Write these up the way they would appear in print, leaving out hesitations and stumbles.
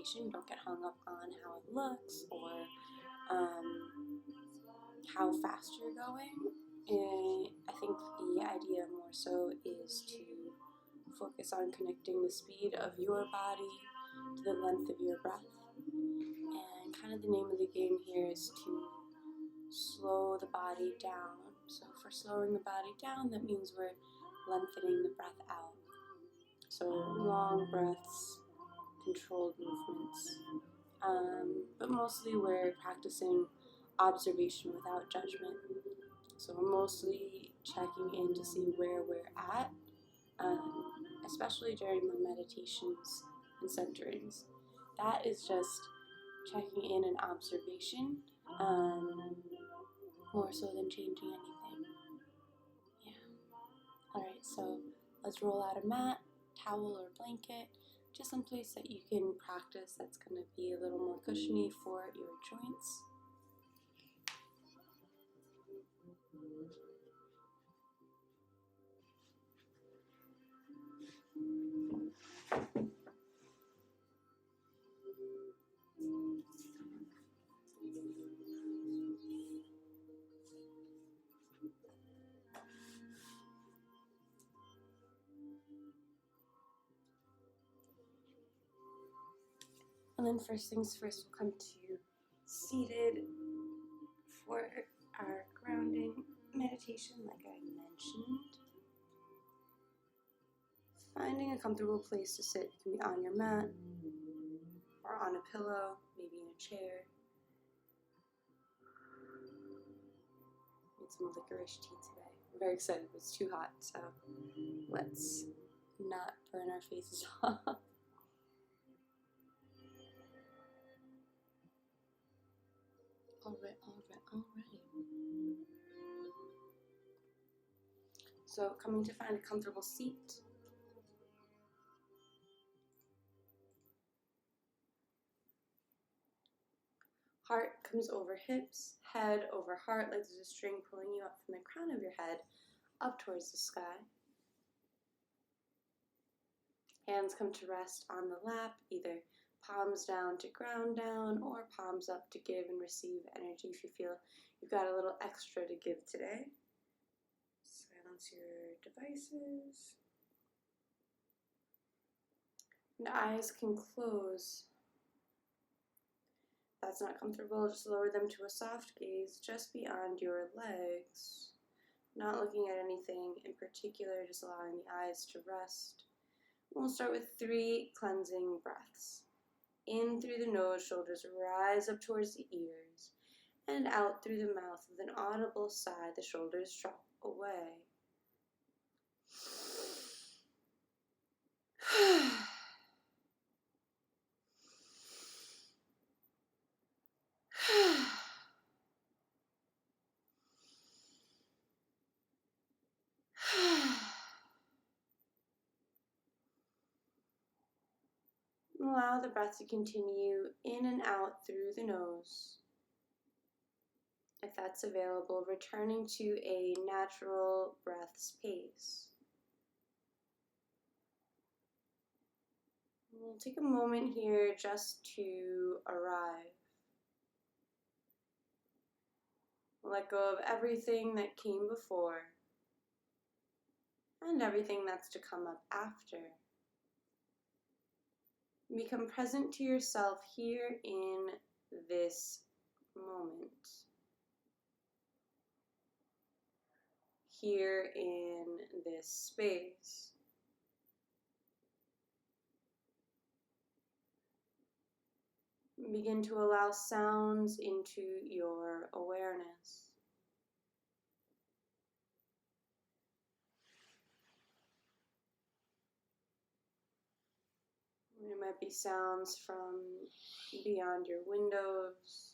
meditation. Don't get hung up on how it looks or how fast you're going. I think the idea more so is to focus on connecting the speed of your body to the length of your breath. And kind of the name of the game here is to slow the body down. So if we're slowing the body down, that means we're lengthening the breath out. So long breaths, controlled movements. But mostly we're practicing observation without judgment. So we're mostly checking in to see where we're at, especially during the meditations and centerings. That is just checking in and observation, more so than changing anything. Yeah. Alright, so let's roll out a mat, towel or blanket, just some place that you can practice that's going to be a little more cushiony for your joints. And then first things first, we'll come to seated for our grounding meditation, like I mentioned. Finding a comfortable place to sit. It can be on your mat or on a pillow, maybe in a chair. Need some licorice tea today. I'm very excited, but it's too hot, so let's not burn our faces off. Alright. So coming to find a comfortable seat. Heart comes over hips, head over heart, like there's a string pulling you up from the crown of your head up towards the sky. Hands come to rest on the lap, either palms down to ground down or palms up to give and receive energy if you feel you've got a little extra to give today. Silence your devices. And eyes can close. If that's not comfortable, just lower them to a soft gaze just beyond your legs. Not looking at anything in particular, just allowing the eyes to rest. We'll start with 3 cleansing breaths. In through the nose, shoulders rise up towards the ears, and out through the mouth with an audible sigh, the shoulders drop away. Allow the breath to continue in and out through the nose. If that's available, returning to a natural breath's pace. We'll take a moment here just to arrive. Let go of everything that came before and everything that's to come up after. Become present to yourself here in this moment. Here in this space. Begin to allow sounds into your awareness. There might be sounds from beyond your windows.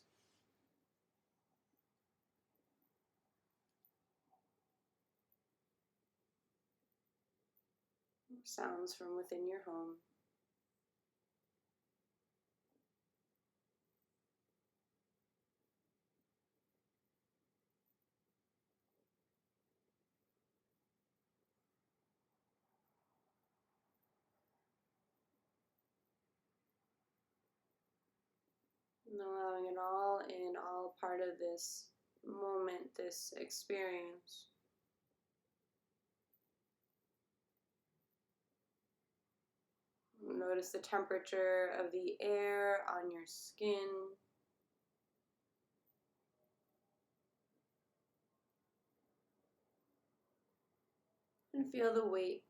Sounds from within your home. And allowing it all in, all part of this moment, this experience. Notice the temperature of the air on your skin. And feel the weight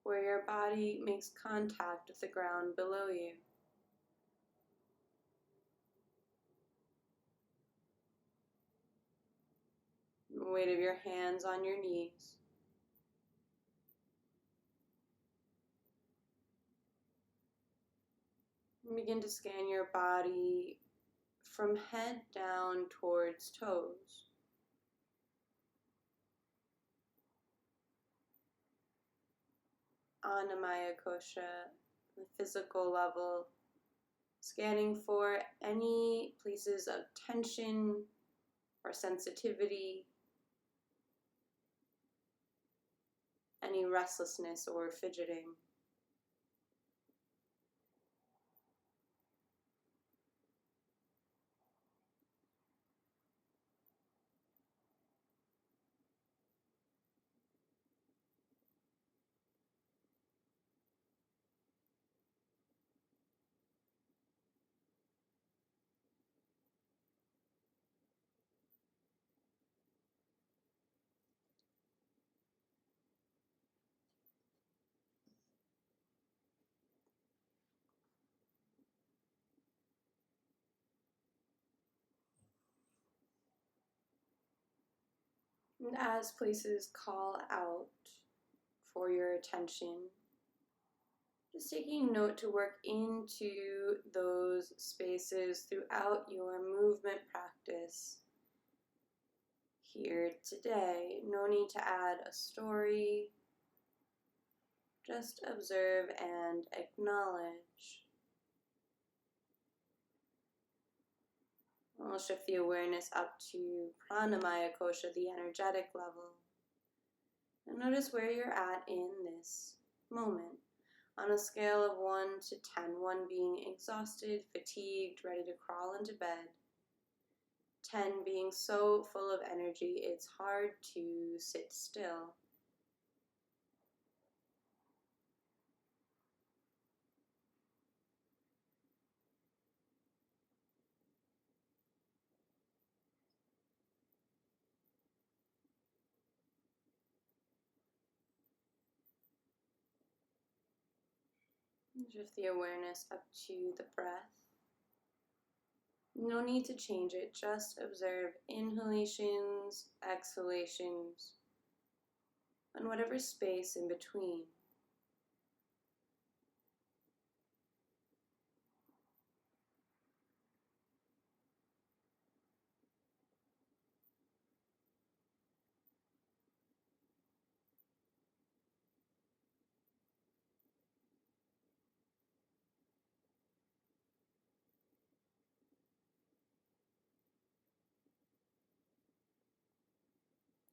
where your body makes contact with the ground below you. The weight of your hands on your knees. And begin to scan your body from head down towards toes. Anamaya kosha, the physical level, scanning for any places of tension or sensitivity, any restlessness or fidgeting. And as places call out for your attention, just taking note to work into those spaces throughout your movement practice here today. No need to add a story, just observe and acknowledge. We'll shift the awareness up to pranamaya kosha, the energetic level. And notice where you're at in this moment. On a scale of 1 to 10, 1 being exhausted, fatigued, ready to crawl into bed, 10 being so full of energy it's hard to sit still. Shift the awareness up to the breath. No need to change it, just observe inhalations, exhalations, and whatever space in between.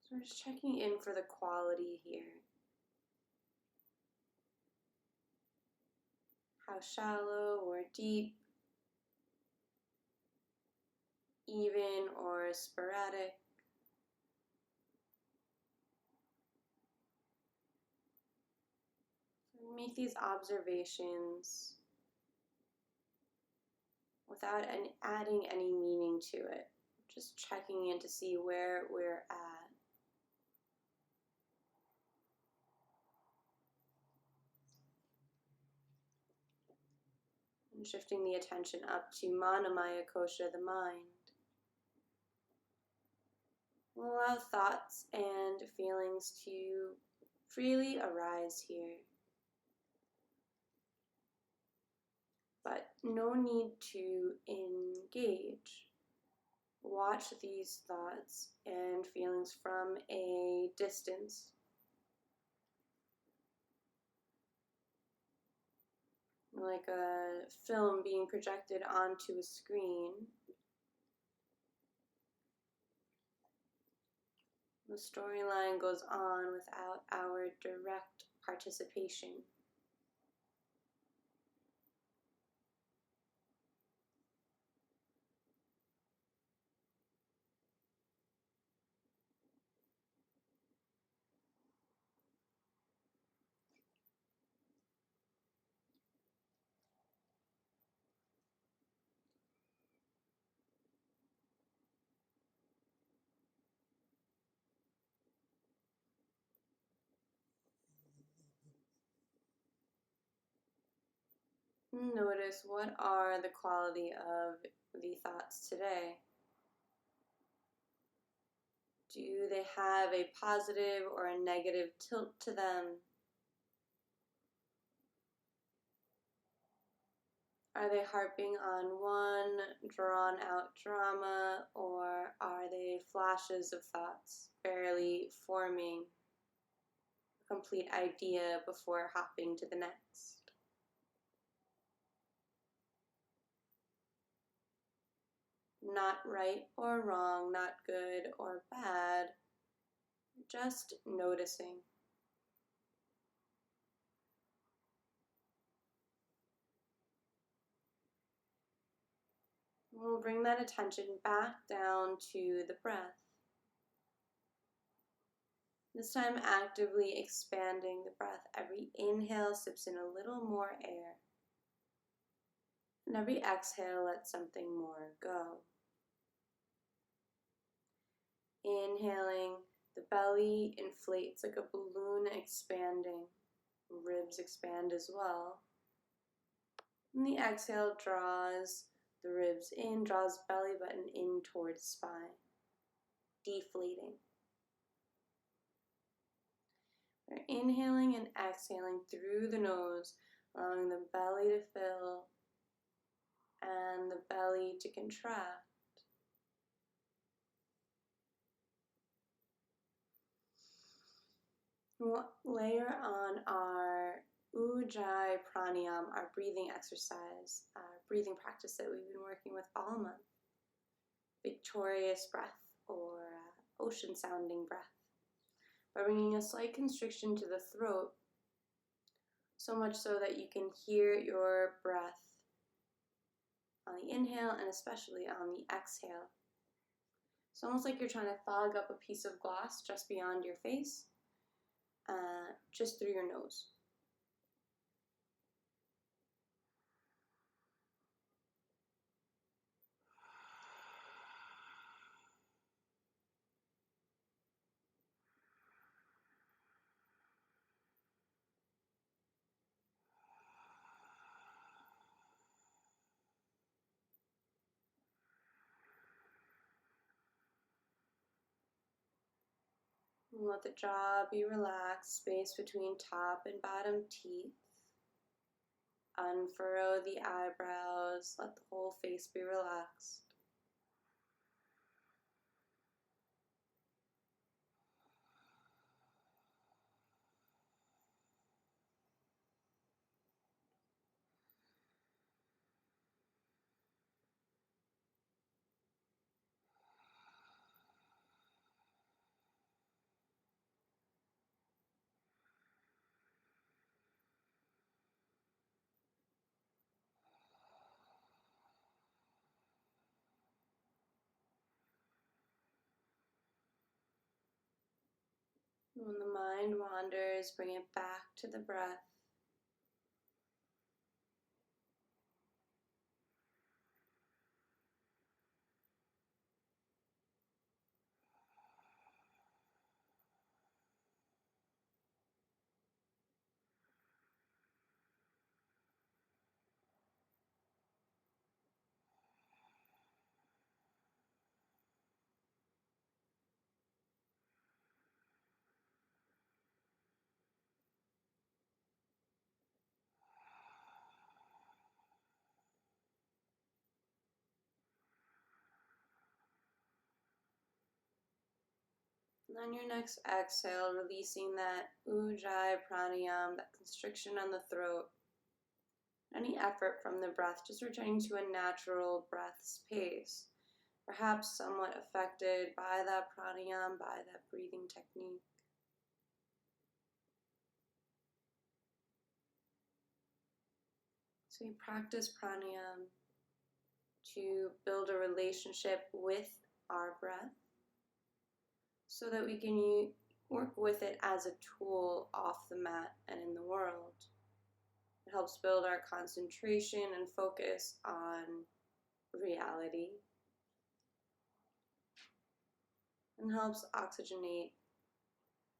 So we're just checking in for the quality here. How shallow or deep, even or sporadic. So make these observations without adding any meaning to it. Just checking in to see where we're at. And shifting the attention up to manamaya kosha, the mind. We'll allow thoughts and feelings to freely arise here. But no need to engage. Watch these thoughts and feelings from a distance. Like a film being projected onto a screen. The storyline goes on without our direct participation. Notice what are the quality of the thoughts today. Do they have a positive or a negative tilt to them? Are they harping on one drawn out drama, or are they flashes of thoughts, barely forming a complete idea before hopping to the next? Not right or wrong, not good or bad, just noticing. We'll bring that attention back down to the breath. This time actively expanding the breath. Every inhale sips in a little more air. And every exhale lets something more go. Inhaling, the belly inflates like a balloon expanding. Ribs expand as well. And the exhale draws the ribs in, draws belly button in towards spine. Deflating. We're inhaling and exhaling through the nose, allowing the belly to fill and the belly to contract. We'll layer on our Ujjayi pranayama, our breathing exercise, our breathing practice that we've been working with all month. Victorious breath or ocean sounding breath. By bringing a slight constriction to the throat, so much so that you can hear your breath on the inhale and especially on the exhale. It's almost like you're trying to fog up a piece of glass just beyond your face, just through your nose. And let the jaw be relaxed, space between top and bottom teeth. Unfurrow the eyebrows, let the whole face be relaxed. When the mind wanders, bring it back to the breath. And on your next exhale, releasing that Ujjayi pranayama, that constriction on the throat. Any effort from the breath, just returning to a natural breath's pace, perhaps somewhat affected by that pranayama, by that breathing technique. So we practice pranayama to build a relationship with our breath so that we can work with it as a tool off the mat and in the world. It helps build our concentration and focus on reality and helps oxygenate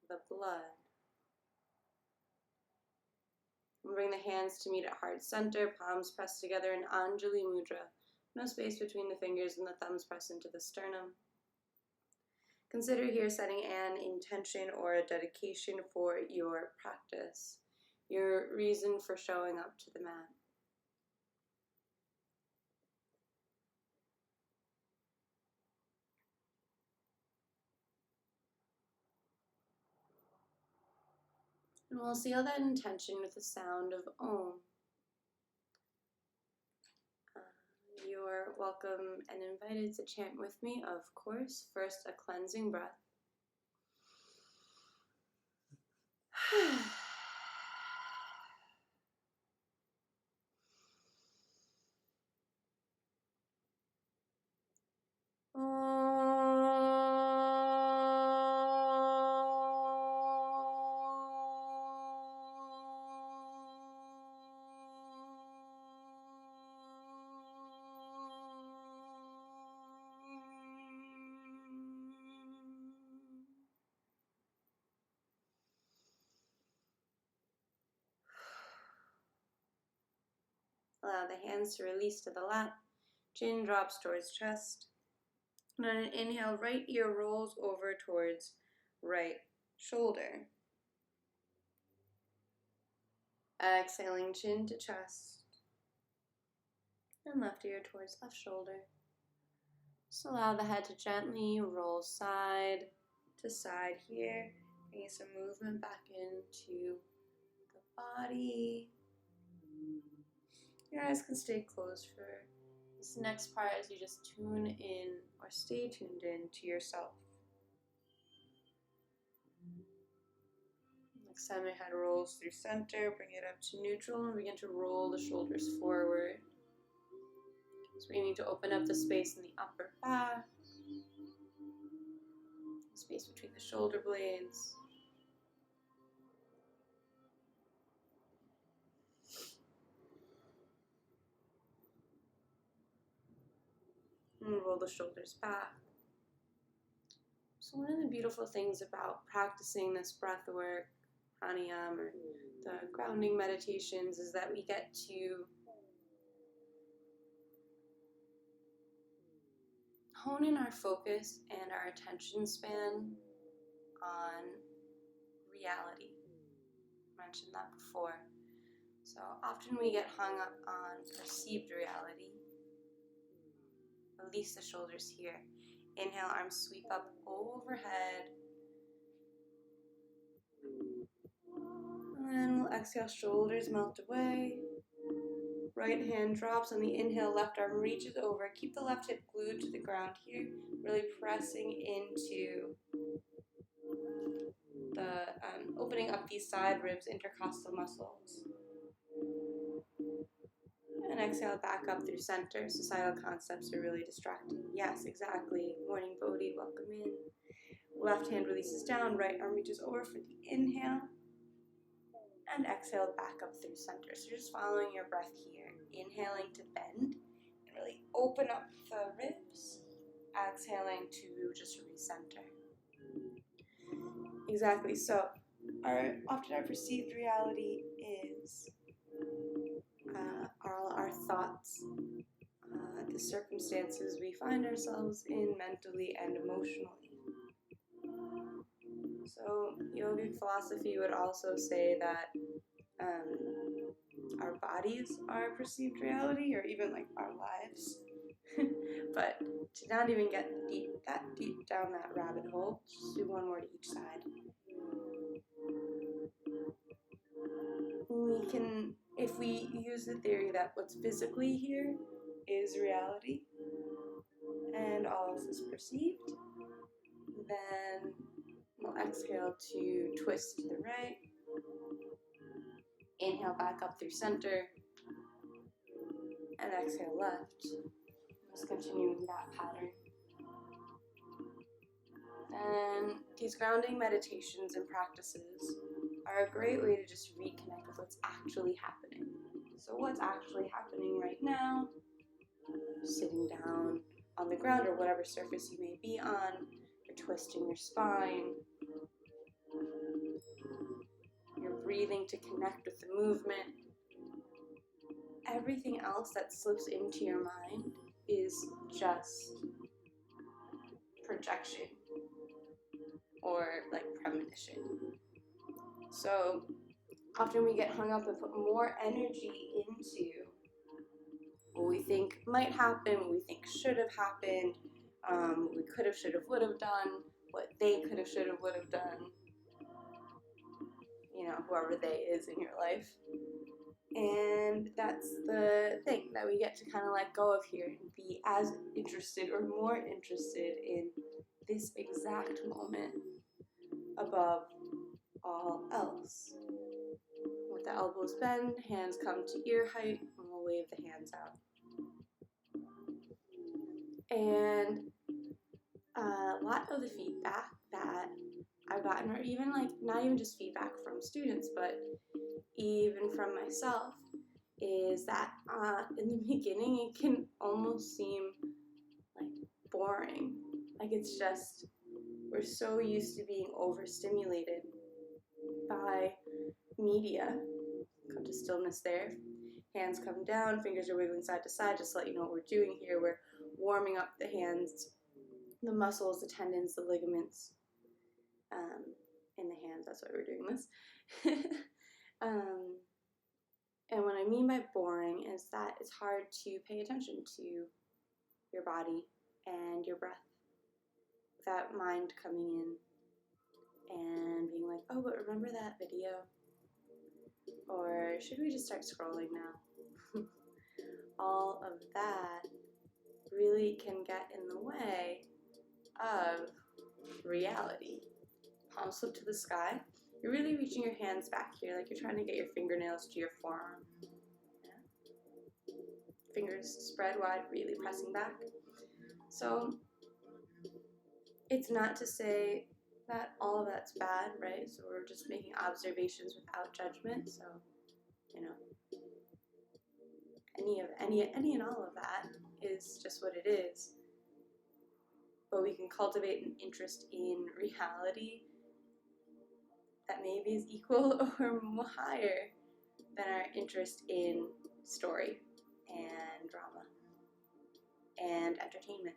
the blood. And bring the hands to meet at heart center, palms pressed together in Anjali Mudra. No space between the fingers and the thumbs press into the sternum. Consider here setting an intention or a dedication for your practice, your reason for showing up to the mat. And we'll seal that intention with the sound of Om. You're welcome and invited to chant with me, of course. First, a cleansing breath. Allow the hands to release to the lap. Chin drops towards chest. And on an inhale, right ear rolls over towards right shoulder. Exhaling, chin to chest. And left ear towards left shoulder. Just allow the head to gently roll side to side here. Bringing some movement back into the body. Your eyes can stay closed for this next part as you just tune in or stay tuned in to yourself. Next time your head rolls through center, bring it up to neutral and begin to roll the shoulders forward. So we need to open up the space in the upper back, space between the shoulder blades. And roll the shoulders back. So one of the beautiful things about practicing this breath work, pranayama, or the grounding meditations, is that we get to hone in our focus and our attention span on reality. I mentioned that before. So often we get hung up on perceived reality. Release the shoulders here. Inhale, arms sweep up overhead. And then we'll exhale, shoulders melt away. Right hand drops on the inhale, left arm reaches over. Keep the left hip glued to the ground here, really pressing into the opening up these side ribs, intercostal muscles. And exhale back up through center. Societal concepts are really distracting. Yes, exactly. Morning Bodhi, welcome in. Left hand releases down, right arm reaches over for the inhale. And exhale back up through center. So you're just following your breath here. Inhaling to bend and really open up the ribs. Exhaling to just recenter. Exactly. So often our perceived reality is our thoughts, the circumstances we find ourselves in mentally and emotionally. So yogic philosophy would also say that our bodies are perceived reality, or even like our lives. But to not even get that deep down that rabbit hole, just do one more to each side. We can, if we use the theory that what's physically here is reality and all else is perceived, then we'll exhale to twist to the right. Inhale back up through center. And exhale left. Just continuing that pattern. And these grounding meditations and practices are a great way to just reconnect with what's actually happening. So what's actually happening right now? Sitting down on the ground or whatever surface you may be on. You're twisting your spine. You're breathing to connect with the movement. Everything else that slips into your mind is just projection or like premonition. So often we get hung up and put more energy into what we think might happen, what we think should have happened, what we could have, should have, would have done, what they could have, should have, would have done, you know, whoever they is in your life. And that's the thing that we get to kind of let go of here and be as interested or more interested in this exact moment above all else. With the elbows bend, hands come to ear height, and we'll wave the hands out. And a lot of the feedback that I've gotten, or even like not even just feedback from students, but even from myself, is that in the beginning it can almost seem like boring. Like it's just, we're so used to being overstimulated by media. Come to stillness there. Hands come down, fingers are wiggling side to side, just to let you know what we're doing here. We're warming up the hands, the muscles, the tendons, the ligaments in the hands. That's why we're doing this. And what I mean by boring is that it's hard to pay attention to your body and your breath without mind coming in and being like, oh, but remember that video? Or should we just start scrolling now? All of that really can get in the way of reality. Palms flip to the sky. You're really reaching your hands back here, like you're trying to get your fingernails to your forearm. Yeah. Fingers spread wide, really pressing back. So it's not to say that all of that's bad, right? So we're just making observations without judgment. So, you know, any and all of that is just what it is. But we can cultivate an interest in reality that maybe is equal or higher than our interest in story and drama and entertainment.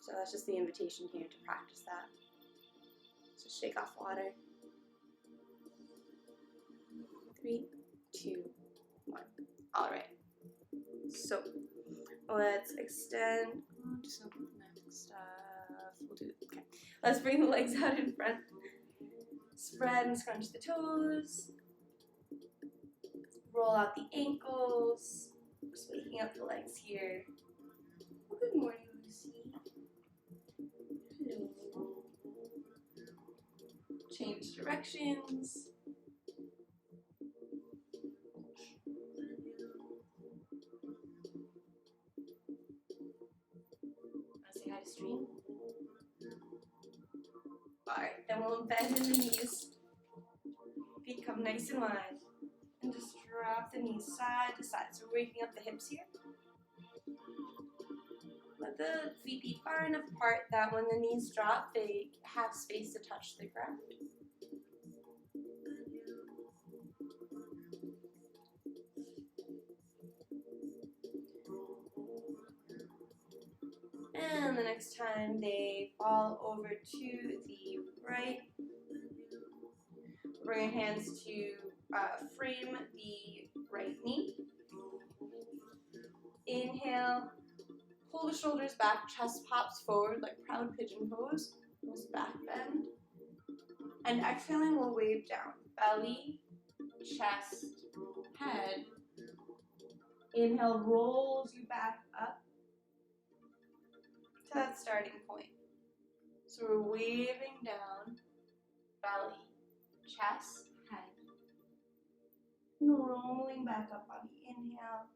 So that's just the invitation here to practice that. So shake off water. 3, 2, 1. All right. So let's extend. Do some next stuff. We'll do. Okay. Let's bring the legs out in front. Spread and scrunch the toes. Roll out the ankles. Just waking up the legs here. Well, good morning, Lucy. Hello. Change directions. Say hi to stream. Alright, then we'll bend in the knees. Feet come nice and wide. And just drop the knees side to side. So we're waking up the hips here. Let the feet be far enough apart that when the knees drop, they have space to touch the ground. And the next time they fall over to the right, bring your hands to frame the right knee. Inhale, pull the shoulders back, chest pops forward like proud pigeon pose, almost back bend. And exhaling, we'll wave down, belly, chest, head. Inhale rolls you back up to that starting point. So we're waving down, belly, chest, head. And rolling back up on the inhale.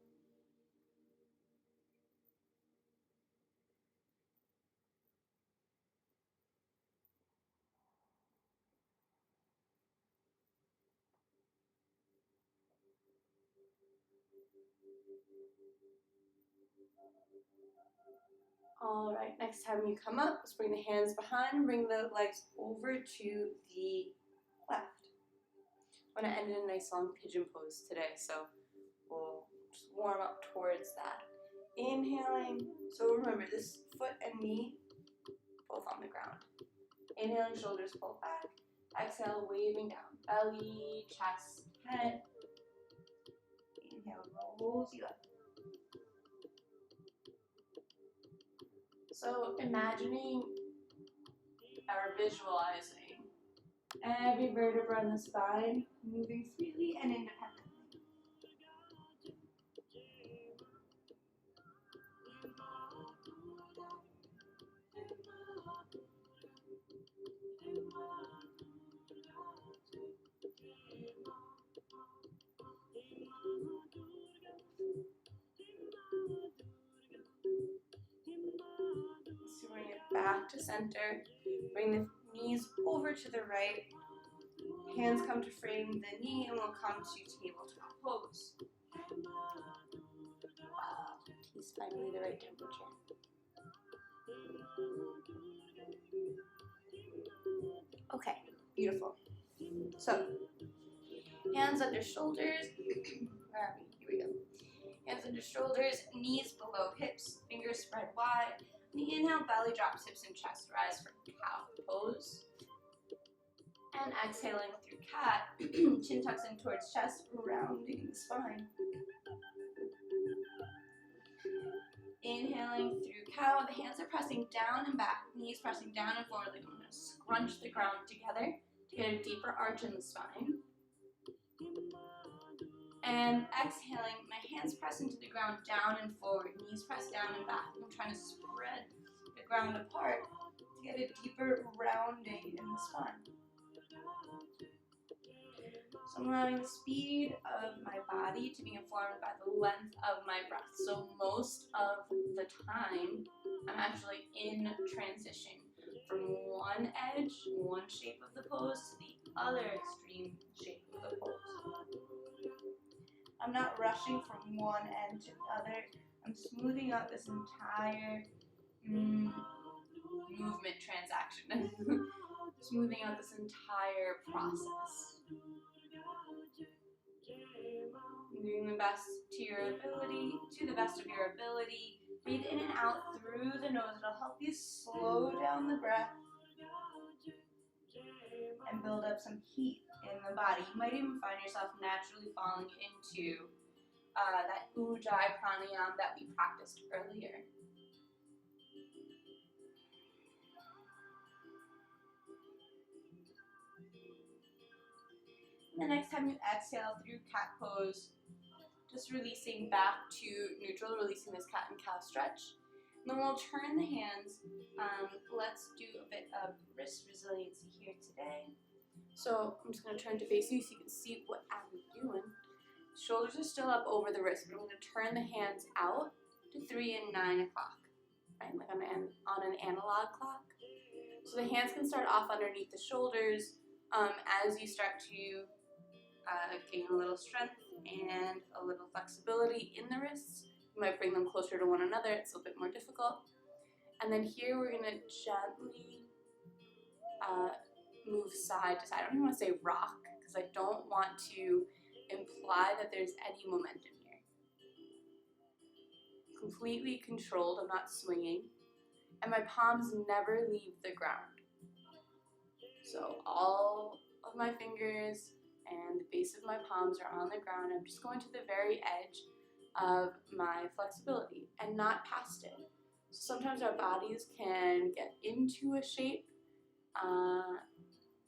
All right, next time you come up, let's bring the hands behind, bring the legs over to the left. I'm going to end in a nice long pigeon pose today, so we'll just warm up towards that. Inhaling, so remember this foot and knee both on the ground. Inhaling, shoulders pull back. Exhale, waving down. Belly, chest, head. Inhale, rolls you up. So imagining or visualizing every vertebra in the spine moving freely and independently. So bring it back to center. Bring the knees over to the right. Hands come to frame the knee and we'll come to tabletop pose. Tea's finally the right temperature. Okay, beautiful. So, hands under shoulders. Where are we? Here we go. Hands under shoulders, knees below hips, fingers spread wide. On the inhale, belly drops, hips and chest rise for cow pose. And exhaling through cat, chin tucks in towards chest, rounding the spine. Inhaling through cow, the hands are pressing down and back, knees pressing down and forward. Like I'm going to scrunch the ground together to get a deeper arch in the spine. And exhaling, my hands press into the ground down and forward, knees press down and back. I'm trying to spread the ground apart to get a deeper rounding in the spine. So I'm allowing the speed of my body to be informed by the length of my breath. So most of the time, I'm actually in transition from one edge, one shape of the pose to the other extreme shape of the pose. I'm not rushing from one end to the other. I'm smoothing out this entire movement transaction. Smoothing out this entire process. Doing the best to your ability, to the best of your ability. Breathe in and out through the nose. It'll help you slow down the breath and build up some heat in the body. You might even find yourself naturally falling into that Ujjayi pranayama that we practiced earlier. And the next time you exhale through cat pose, just releasing back to neutral, releasing this cat and cow stretch. And then we'll turn the hands. Let's do a bit of wrist resiliency here today. So I'm just going to turn to face you so you can see what I'm doing. Shoulders are still up over the wrist, but I'm going to turn the hands out to 3 and 9 o'clock, right? Like on an analog clock. So the hands can start off underneath the shoulders as you start to gain a little strength and a little flexibility in the wrists. You might bring them closer to one another. It's a little bit more difficult. And then here we're going to gently move side to side. I don't even want to say rock because I don't want to imply that there's any momentum here. Completely controlled. I'm not swinging. And my palms never leave the ground. So all of my fingers and the base of my palms are on the ground. I'm just going to the very edge of my flexibility and not past it. So sometimes our bodies can get into a shape,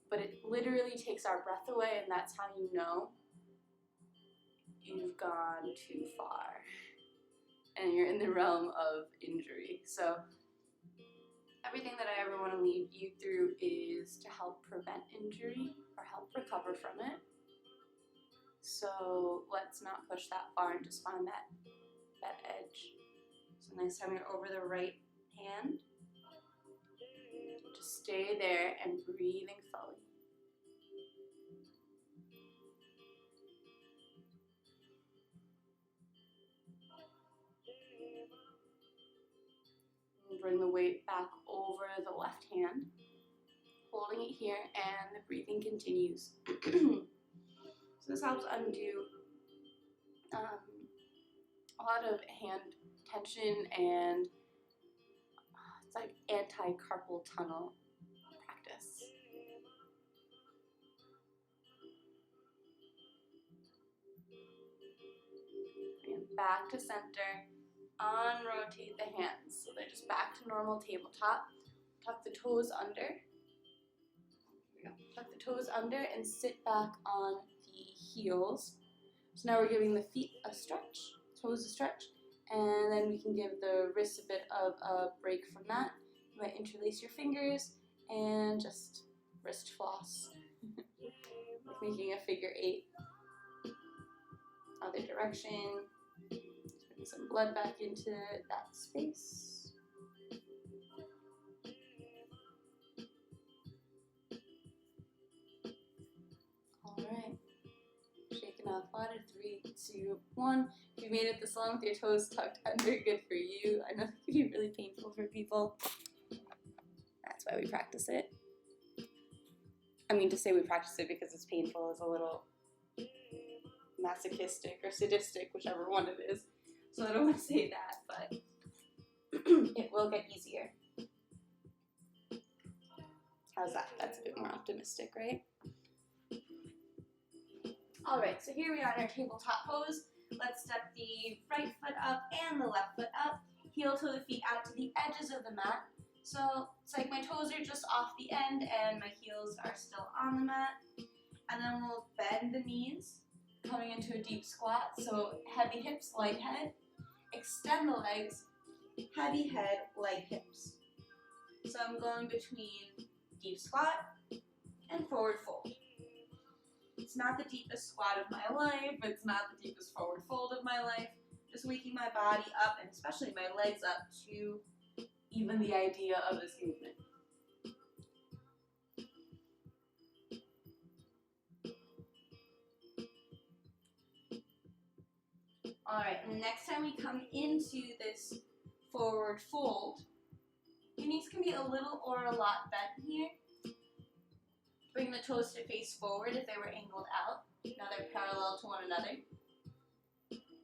but it literally takes our breath away, and that's how you know you've gone too far and you're in the realm of injury. So everything that I ever want to lead you through is to help prevent injury or help recover from it. So let's not push that far and just find that edge. So next time you're over the right hand, just stay there and breathing fully. And bring the weight back over the left hand. holding it here, and the breathing continues. So this helps undo a lot of hand tension, and it's like anti-carpal tunnel practice. And back to center. Unrotate the hands so they're just back to normal tabletop. Tuck the toes under. Here we go. Tuck the toes under and sit back on the heels. So now we're giving the feet a stretch, toes a stretch, and then we can give the wrists a bit of a break from that. You might interlace your fingers and just wrist floss, like making a figure 8. Other direction. Putting some blood back into that space. All right. Shaking off water. 3, 2, 1. If you made it this long with your toes tucked under, good for you. I know it can be really painful for people. That's why we practice it. I mean, to say we practice it because it's painful is a little masochistic or sadistic, whichever one it is. So I don't want to say that, but it will get easier. How's that? That's a bit more optimistic, right? Alright, so here we are in our tabletop pose. Let's step the right foot up and the left foot up. Heel toe the feet out to the edges of the mat. So it's like my toes are just off the end and my heels are still on the mat. And then we'll bend the knees, coming into a deep squat. So heavy hips, light head. Extend the legs, heavy head, light hips. So I'm going between deep squat and forward fold. It's not the deepest squat of my life, it's not the deepest forward fold of my life. Just waking my body up, and especially my legs up, to even the idea of this movement. Alright, and the next time we come into this forward fold, your knees can be a little or a lot bent here. Bring the toes to face forward if they were angled out. Now they're parallel to one another.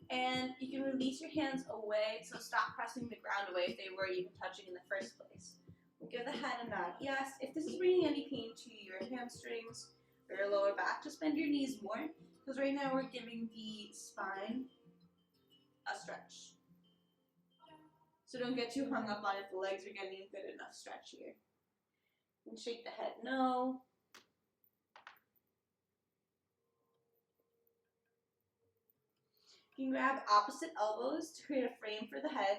And you can release your hands away, so stop pressing the ground away if they were even touching in the first place. We'll give the head a nod yes. If this is bringing any pain to your hamstrings or your lower back, just bend your knees more, because right now we're giving the spine a stretch. So don't get too hung up on if the legs are getting a good enough stretch here. And shake the head no. You can grab opposite elbows to create a frame for the head.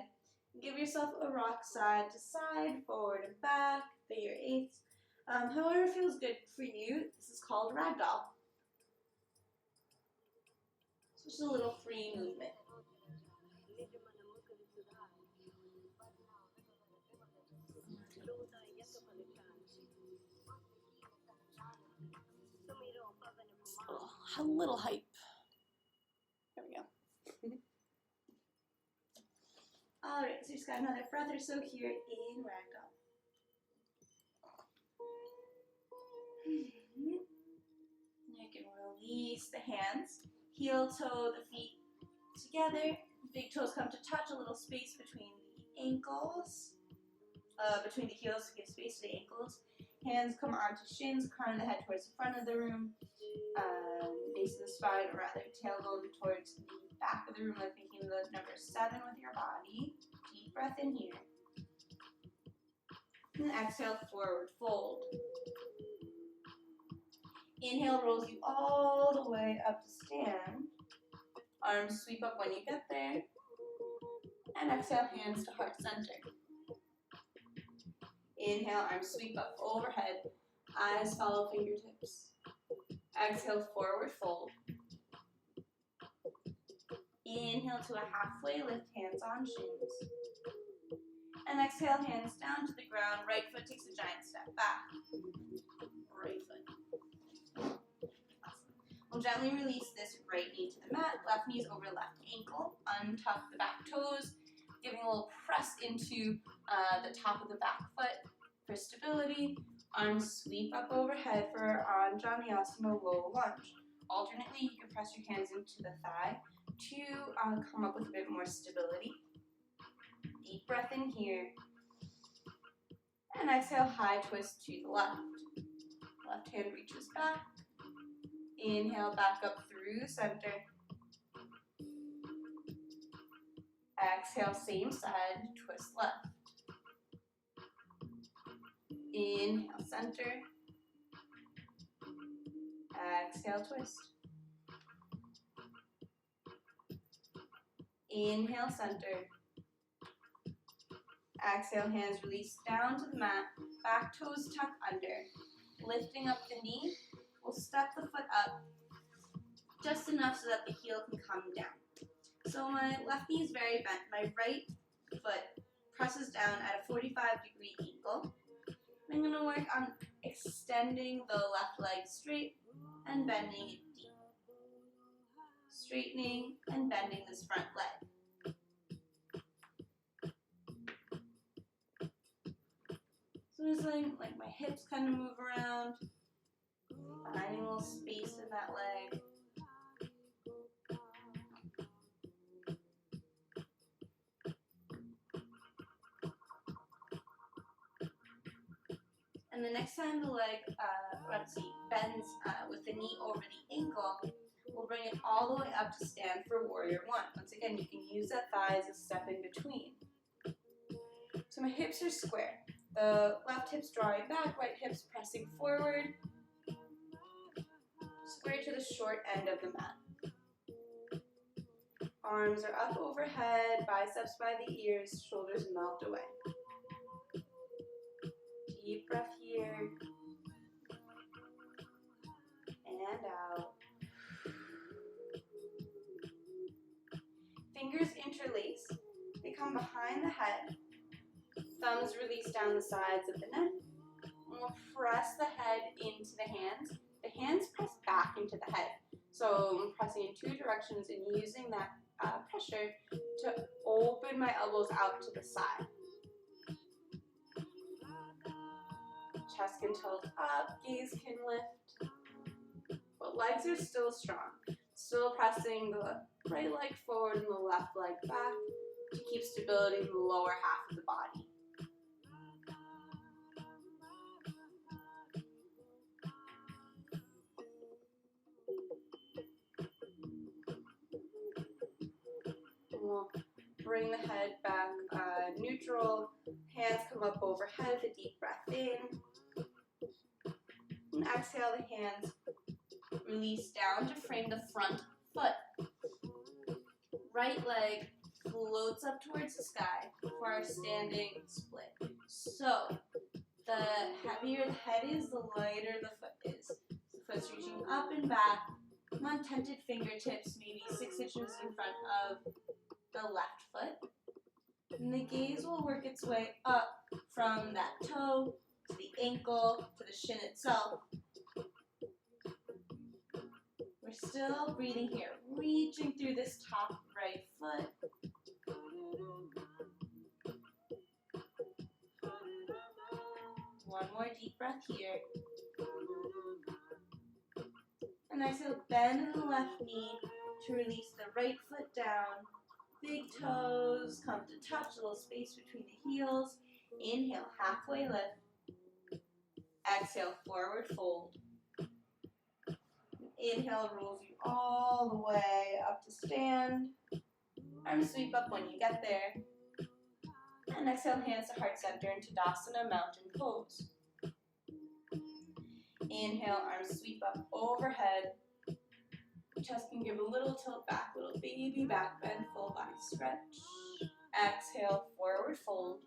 Give yourself a rock side to side, forward and back, figure 8s. However feels good for you. This is called ragdoll. So just a little free movement. Oh, a little hype. There we go. Alright, so just got another breath or so here in ragdoll. You can release the hands, heel toe the feet together, big toes come to touch, a little space between the ankles, between the heels to give space to the ankles. Hands come onto shins, crown of the head towards the front of the room, base of the spine, or rather tailbone towards the back of the room, like thinking the number 7 with your body. Deep breath in here. And exhale, forward fold. Inhale rolls you all the way up to stand. Arms sweep up when you get there. And exhale, hands to heart center. Inhale, arms sweep up overhead. Eyes follow fingertips. Exhale, forward fold. Inhale to a halfway lift, hands on shins. And exhale, hands down to the ground. Right foot takes a giant step back. Right foot. Awesome. We'll gently release this right knee to the mat. Left knee is over left ankle. Untuck the back toes. Giving a little press into the top of the back foot for stability. Arms sweep up overhead for Anjaneyasana low lunge. Alternately, you can press your hands into the thigh to come up with a bit more stability. Deep breath in here. And exhale, high twist to the left. Left hand reaches back. Inhale, back up through center. Exhale, same side, twist left. Inhale, center. Exhale, twist. Inhale, center. Exhale, hands release down to the mat. Back toes tuck under. Lifting up the knee. We'll step the foot up just enough so that the heel can come down. So my left knee is very bent. My right foot presses down at a 45-degree angle. I'm going to work on extending the left leg straight and bending it deep. Straightening and bending this front leg. So just like my hips kind of move around, finding a little space in that leg. And the next time the leg, bends with the knee over the ankle, we'll bring it all the way up to stand for warrior one. Once again, you can use that thigh as a step in between. So my hips are square. The left hip's drawing back, right hip's pressing forward. Square to the short end of the mat. Arms are up overhead, biceps by the ears, shoulders melt away. Deep breath here. And out. Fingers interlace. They come behind the head. Thumbs release down the sides of the neck. And we'll press the head into the hands. The hands press back into the head. So I'm pressing in two directions and using that pressure to open my elbows out to the side. Chest can tilt up, gaze can lift. But legs are still strong. Still pressing the right leg forward and the left leg back to keep stability in the lower half of the body. And we'll bring the head back neutral. Hands come up overhead, a deep breath in. And exhale, the hands release down to frame the front foot. Right leg floats up towards the sky for our standing split. So, the heavier the head is, the lighter the foot is. The foot's reaching up and back, non-tented fingertips, maybe 6 inches in front of the left foot. And the gaze will work its way up from that toe to the ankle to the shin itself. We're still breathing here, reaching through this top right foot. One more deep breath here. And exhale, bend in the left knee to release the right foot down. Big toes come to touch, a little space between the heels. Inhale, halfway lift. Exhale, forward fold. Inhale rolls you all the way up to stand. Arms sweep up when you get there. And exhale, hands to heart center into Tadasana, mountain pose. Inhale, arms sweep up overhead. Chest can give a little tilt back, little baby back bend, full body stretch. Exhale, forward fold.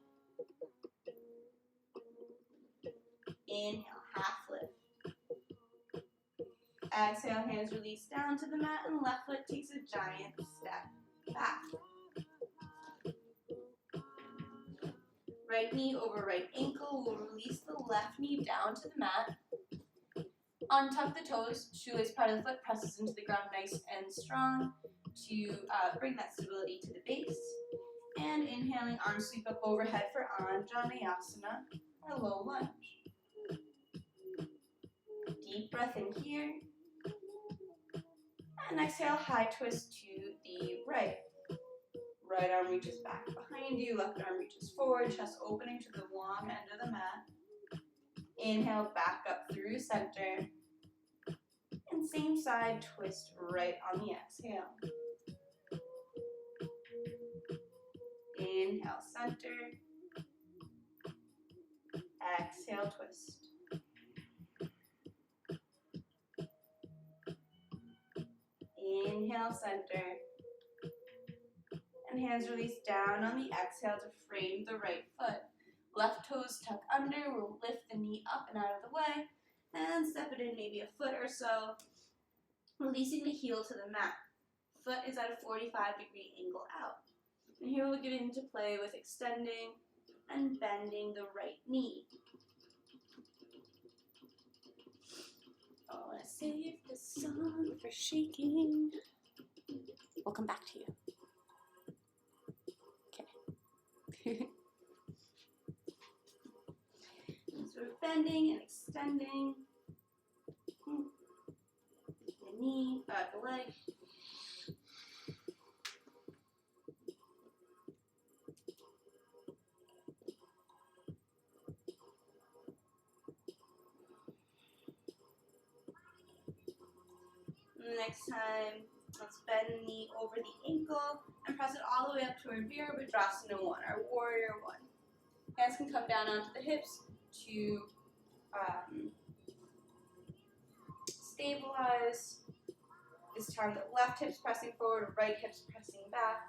Inhale, half lift. Exhale, hands release down to the mat and left foot takes a giant step back. Right knee over right ankle. We'll release the left knee down to the mat. Untuck the toes. Shoe is part of the foot, presses into the ground nice and strong to bring that stability to the base. And inhaling, arms sweep up overhead for Anjaneyasana, or low lunge. Deep breath in here. And exhale, high twist to the right. Right arm reaches back behind you, left arm reaches forward, chest opening to the long end of the mat. Inhale, back up through center. And same side, twist right on the exhale. Inhale, center. Exhale, twist. Inhale, center. And hands release down on the exhale to frame the right foot. Left toes tuck under. We'll lift the knee up and out of the way. And step it in maybe a foot or so. Releasing the heel to the mat. Foot is at a 45-degree angle out. And here we'll get into play with extending and bending the right knee. Oh, I saved the song for shaking. We'll come back to you. Okay. So we're bending and extending the knee, the leg. Next time, let's bend the knee over the ankle and press it all the way up to our Virabhadrasana 1, our Warrior 1. Hands can come down onto the hips to stabilize. This time the left hip's pressing forward, right hip's pressing back.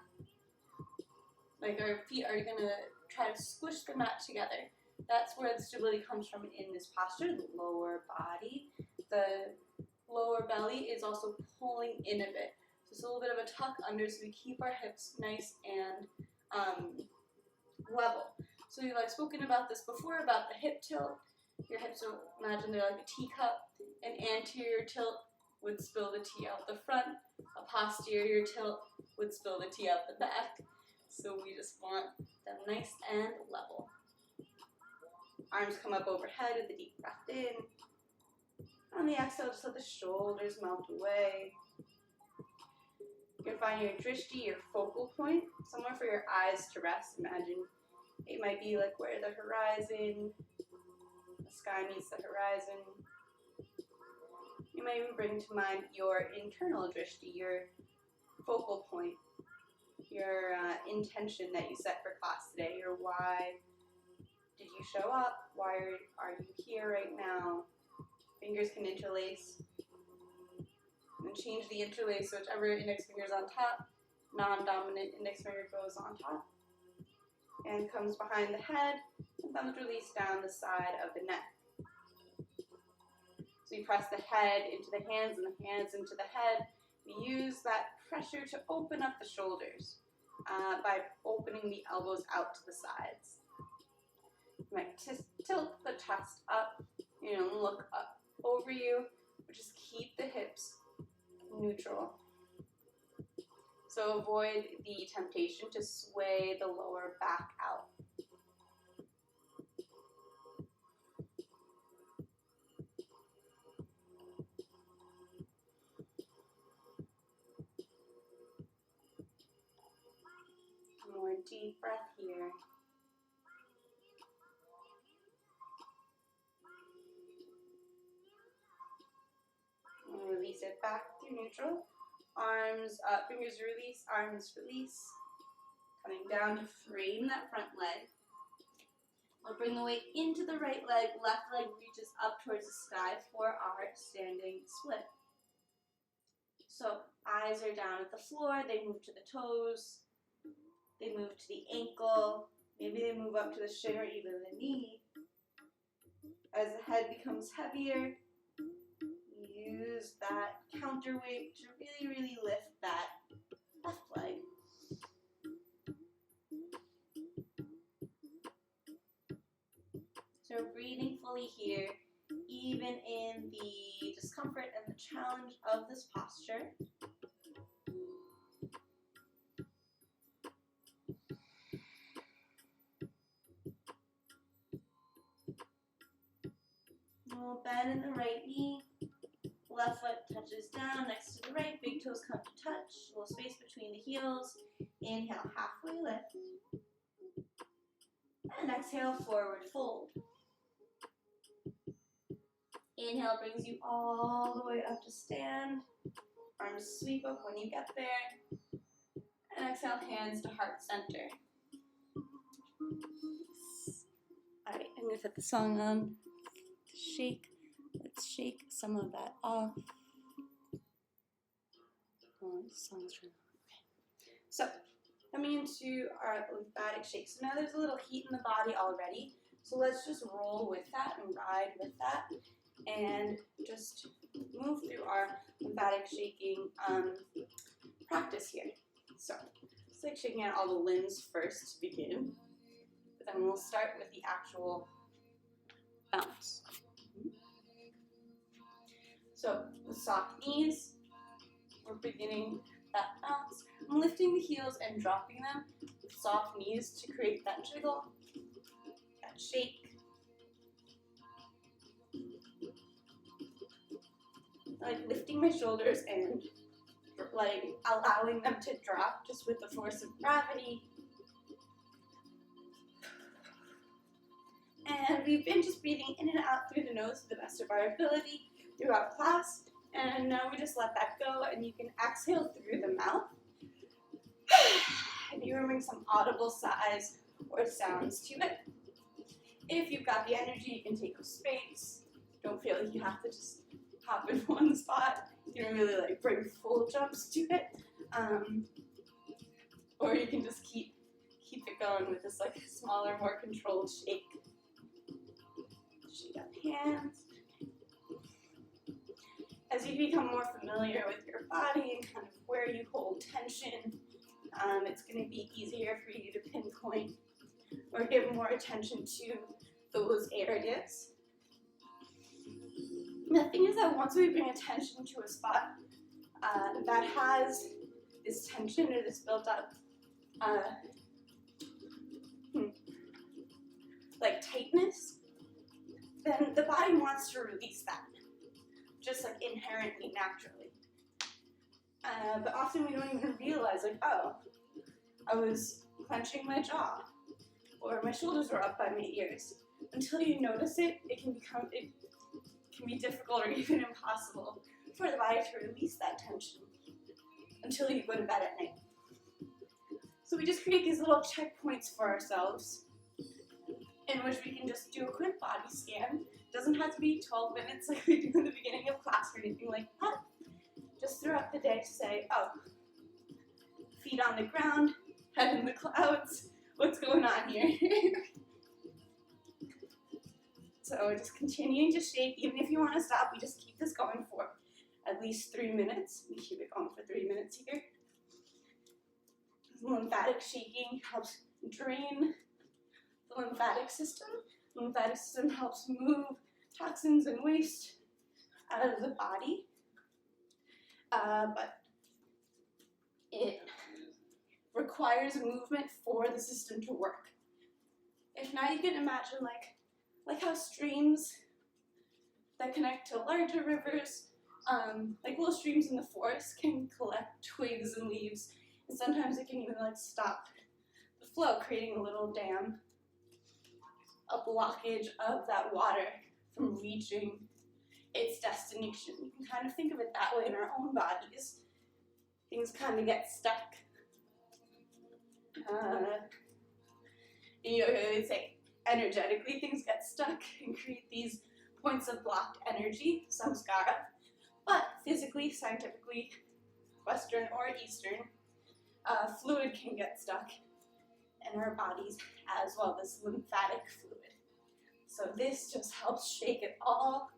Like our feet are going to try to squish the mat together. That's where the stability comes from in this posture, the lower body. The lower belly is also pulling in a bit. So it's a little bit of a tuck under so we keep our hips nice and level. So I've spoken about this before, about the hip tilt. Your hips, so imagine they're like a teacup. An anterior tilt would spill the tea out the front. A posterior tilt would spill the tea out the back. So we just want them nice and level. Arms come up overhead with a deep breath in. On the exhale, just let the shoulders melt away. You can find your drishti, your focal point, somewhere for your eyes to rest. Imagine it might be like where the horizon, the sky meets the horizon. You might even bring to mind your internal drishti, your focal point, your intention that you set for class today, your why did you show up, why are you here right now. Fingers can interlace. And then change the interlace, so whichever index finger is on top, non-dominant index finger goes on top. And comes behind the head, and thumbs release down the side of the neck. So you press the head into the hands and the hands into the head. We use that pressure to open up the shoulders by opening the elbows out to the sides. You might tilt the chest up, look up over you, but just keep the hips neutral. So avoid the temptation to sway the lower back out. More deep breath here. And release it back through neutral. Arms up, fingers release, arms release. Coming down to frame that front leg. We'll bring the weight into the right leg, left leg reaches up towards the sky for our standing split. So eyes are down at the floor, they move to the toes, they move to the ankle, maybe they move up to the shin or even the knee. As the head becomes heavier, use that counterweight to really, really lift that left leg. So we're breathing fully here, even in the discomfort and the challenge of this posture. We'll bend in the right knee. Left foot touches down next to the right. Big toes come to touch. A little space between the heels. Inhale, halfway lift. And exhale, forward fold. Inhale brings you all the way up to stand. Arms sweep up when you get there. And exhale, hands to heart center. Alright, I'm going to put the song on to shake. Let's shake some of that off. Oh, this song's really okay. So, coming into our lymphatic shake. So now there's a little heat in the body already. So let's just roll with that and ride with that. And just move through our lymphatic shaking practice here. So, it's like shaking out all the limbs first to begin. But then we'll start with the actual bounce. So, with soft knees, we're beginning that bounce. I'm lifting the heels and dropping them with soft knees to create that jiggle, that shake. Like lifting my shoulders and like allowing them to drop just with the force of gravity. And we've been just breathing in and out through the nose to the best of our ability throughout class. And now we just let that go, and you can exhale through the mouth. And you're bring some audible sighs or sounds to it. If you've got the energy, you can take a space. Don't feel like you have to just hop in one spot. You can really like bring full jumps to it. Or you can just keep it going with this like smaller, more controlled shake. Shake up hands. As you become more familiar with your body and kind of where you hold tension, it's going to be easier for you to pinpoint or give more attention to those areas. And the thing is that once we bring attention to a spot that has this tension or this built up like tightness, then the body wants to release that, just like inherently, naturally. But often we don't even realize, like, oh, I was clenching my jaw, or my shoulders were up by my ears. Until you notice it, it can be difficult or even impossible for the body to release that tension until you go to bed at night. So we just create these little checkpoints for ourselves in which we can just do a quick body scan. It doesn't have to be 12 minutes like we do in the beginning of class or anything like that. Just throughout the day to say, oh, feet on the ground, head in the clouds, what's going on here? So just continuing to shake. Even if you want to stop, we just keep this going for at least 3 minutes. We keep it going for 3 minutes here. Lymphatic shaking helps drain the lymphatic system. The lymphatic system helps move toxins and waste out of the body. But it requires movement for the system to work. If not, you can imagine like how streams that connect to larger rivers, like little streams in the forest can collect twigs and leaves, and sometimes it can even like stop the flow, creating a little dam, a blockage of that water from reaching its destination. You can kind of think of it that way in our own bodies. Things kind of get stuck. You would say energetically things get stuck and create these points of blocked energy, samskara. But physically, scientifically, Western or Eastern, fluid can get stuck in our bodies as well, this lymphatic fluid. So this just helps shake it all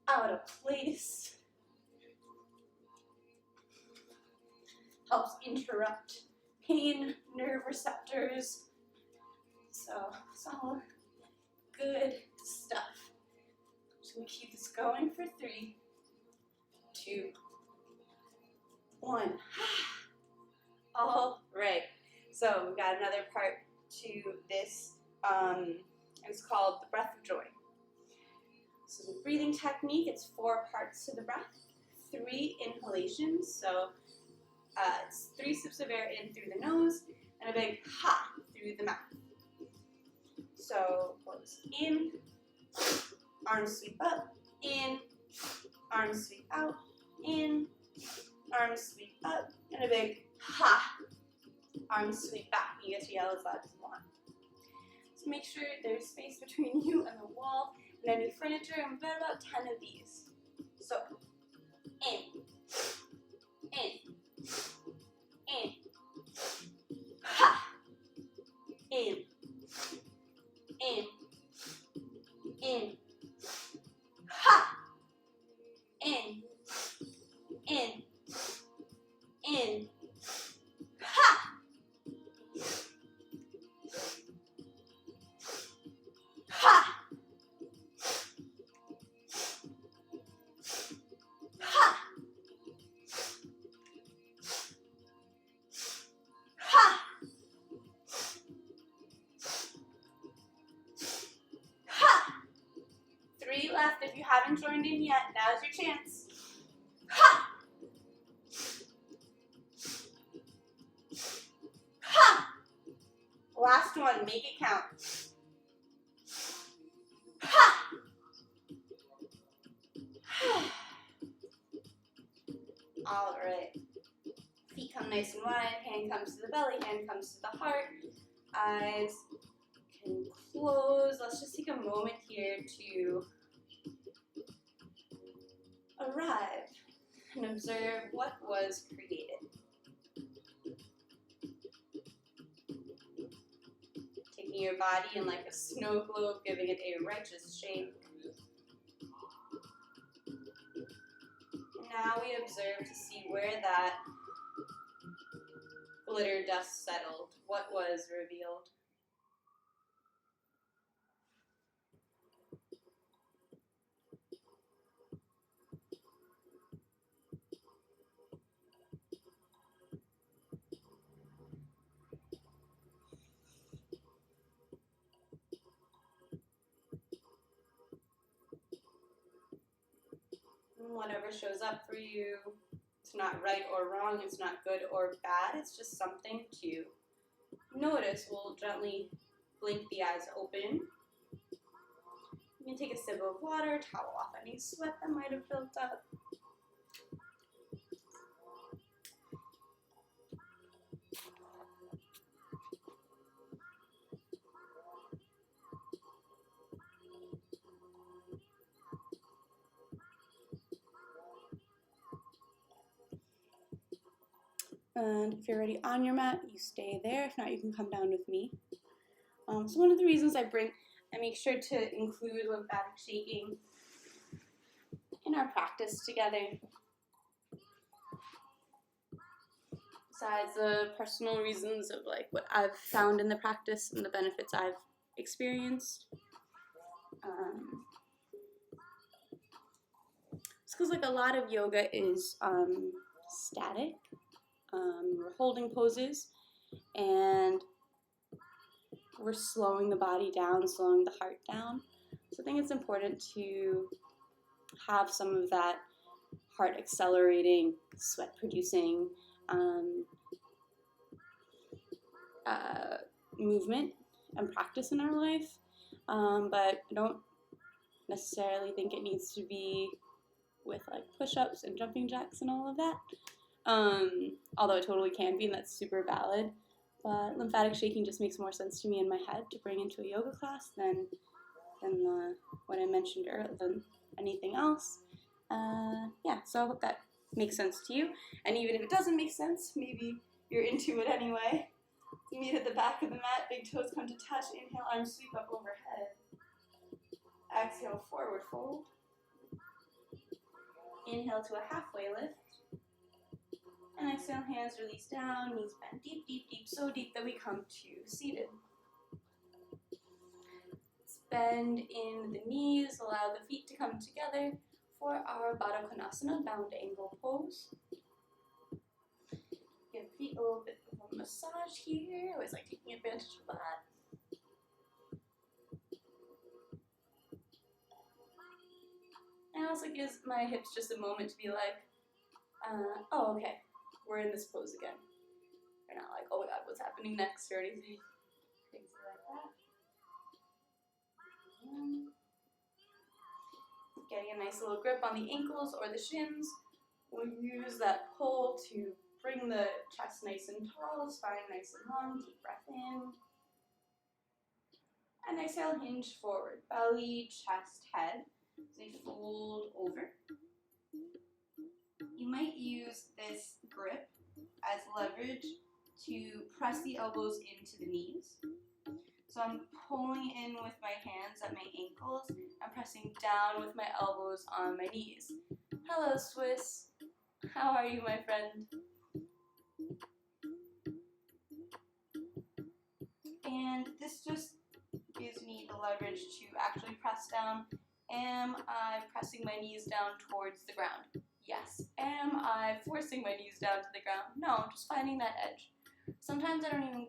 out of place. Helps interrupt pain, nerve receptors. So it's all good stuff. So we keep this going for 3, 2, 1. All right. So we've got another part to this. It's called the breath of joy. So the breathing technique, it's 4 parts to the breath. 3 inhalations. So it's 3 sips of air in through the nose and a big ha through the mouth. So close in, arms sweep up, in, arms sweep out, in, arms sweep up, and a big ha, arms sweep back. You get to yell as loud as you want. So make sure there's space between you and the wall and any furniture, and we've got about 10 of these. So in, ha, in, ha, in, ha, ha, ha, ha, ha. 3 left. If you haven't joined in yet, now's your chance. Ha! Ha! Last one, make it count. Ha! All right. Feet come nice and wide, hand comes to the belly, hand comes to the heart. Eyes can close. Let's just take a moment here to arrive and observe what was created. Taking your body in like a snow globe, giving it a righteous shape. Now we observe to see where that glitter dust settled, what was revealed. Whatever shows up for you, it's not right or wrong, it's not good or bad, it's just something to notice. We'll gently blink the eyes open. You can take a sip of water, towel off any sweat that might have built up. And if you're already on your mat, you stay there. If not, you can come down with me. So one of the reasons I make sure to include lymphatic shaking in our practice together, besides the personal reasons of like what I've found in the practice and the benefits I've experienced, it's because like a lot of yoga is static. We're holding poses and we're slowing the body down, slowing the heart down. So I think it's important to have some of that heart accelerating, sweat producing movement and practice in our life. But I don't necessarily think it needs to be with like push-ups and jumping jacks and all of that. Although it totally can be, and that's super valid. But lymphatic shaking just makes more sense to me in my head to bring into a yoga class than what I mentioned earlier, than anything else. Yeah, so I hope that makes sense to you. And even if it doesn't make sense, maybe you're into it anyway. Meet at the back of the mat, big toes come to touch. Inhale, arms sweep up overhead. Exhale, forward fold. Inhale to a halfway lift. And exhale, hands release down, knees bend deep, deep, deep, so deep that we come to seated. Let's bend in the knees, allow the feet to come together for our Baddha Konasana, bound angle pose. Give feet a little bit of a massage here. I always like taking advantage of that. And it also gives my hips just a moment to be like, Oh, okay. We're in this pose again. We're not like, oh my god, what's happening next or anything. Things like that. Getting a nice little grip on the ankles or the shins. We'll use that pull to bring the chest nice and tall, spine nice and long. Deep breath in. And exhale, hinge forward. Belly, chest, head. So you fold over. You might use this grip as leverage to press the elbows into the knees. So I'm pulling in with my hands at my ankles. I'm pressing down with my elbows on my knees. Hello, Swiss. How are you, my friend? And this just gives me the leverage to actually press down. Am I pressing my knees down towards the ground? Yes. Am I forcing my knees down to the ground? No, I'm just finding that edge. Sometimes I don't even,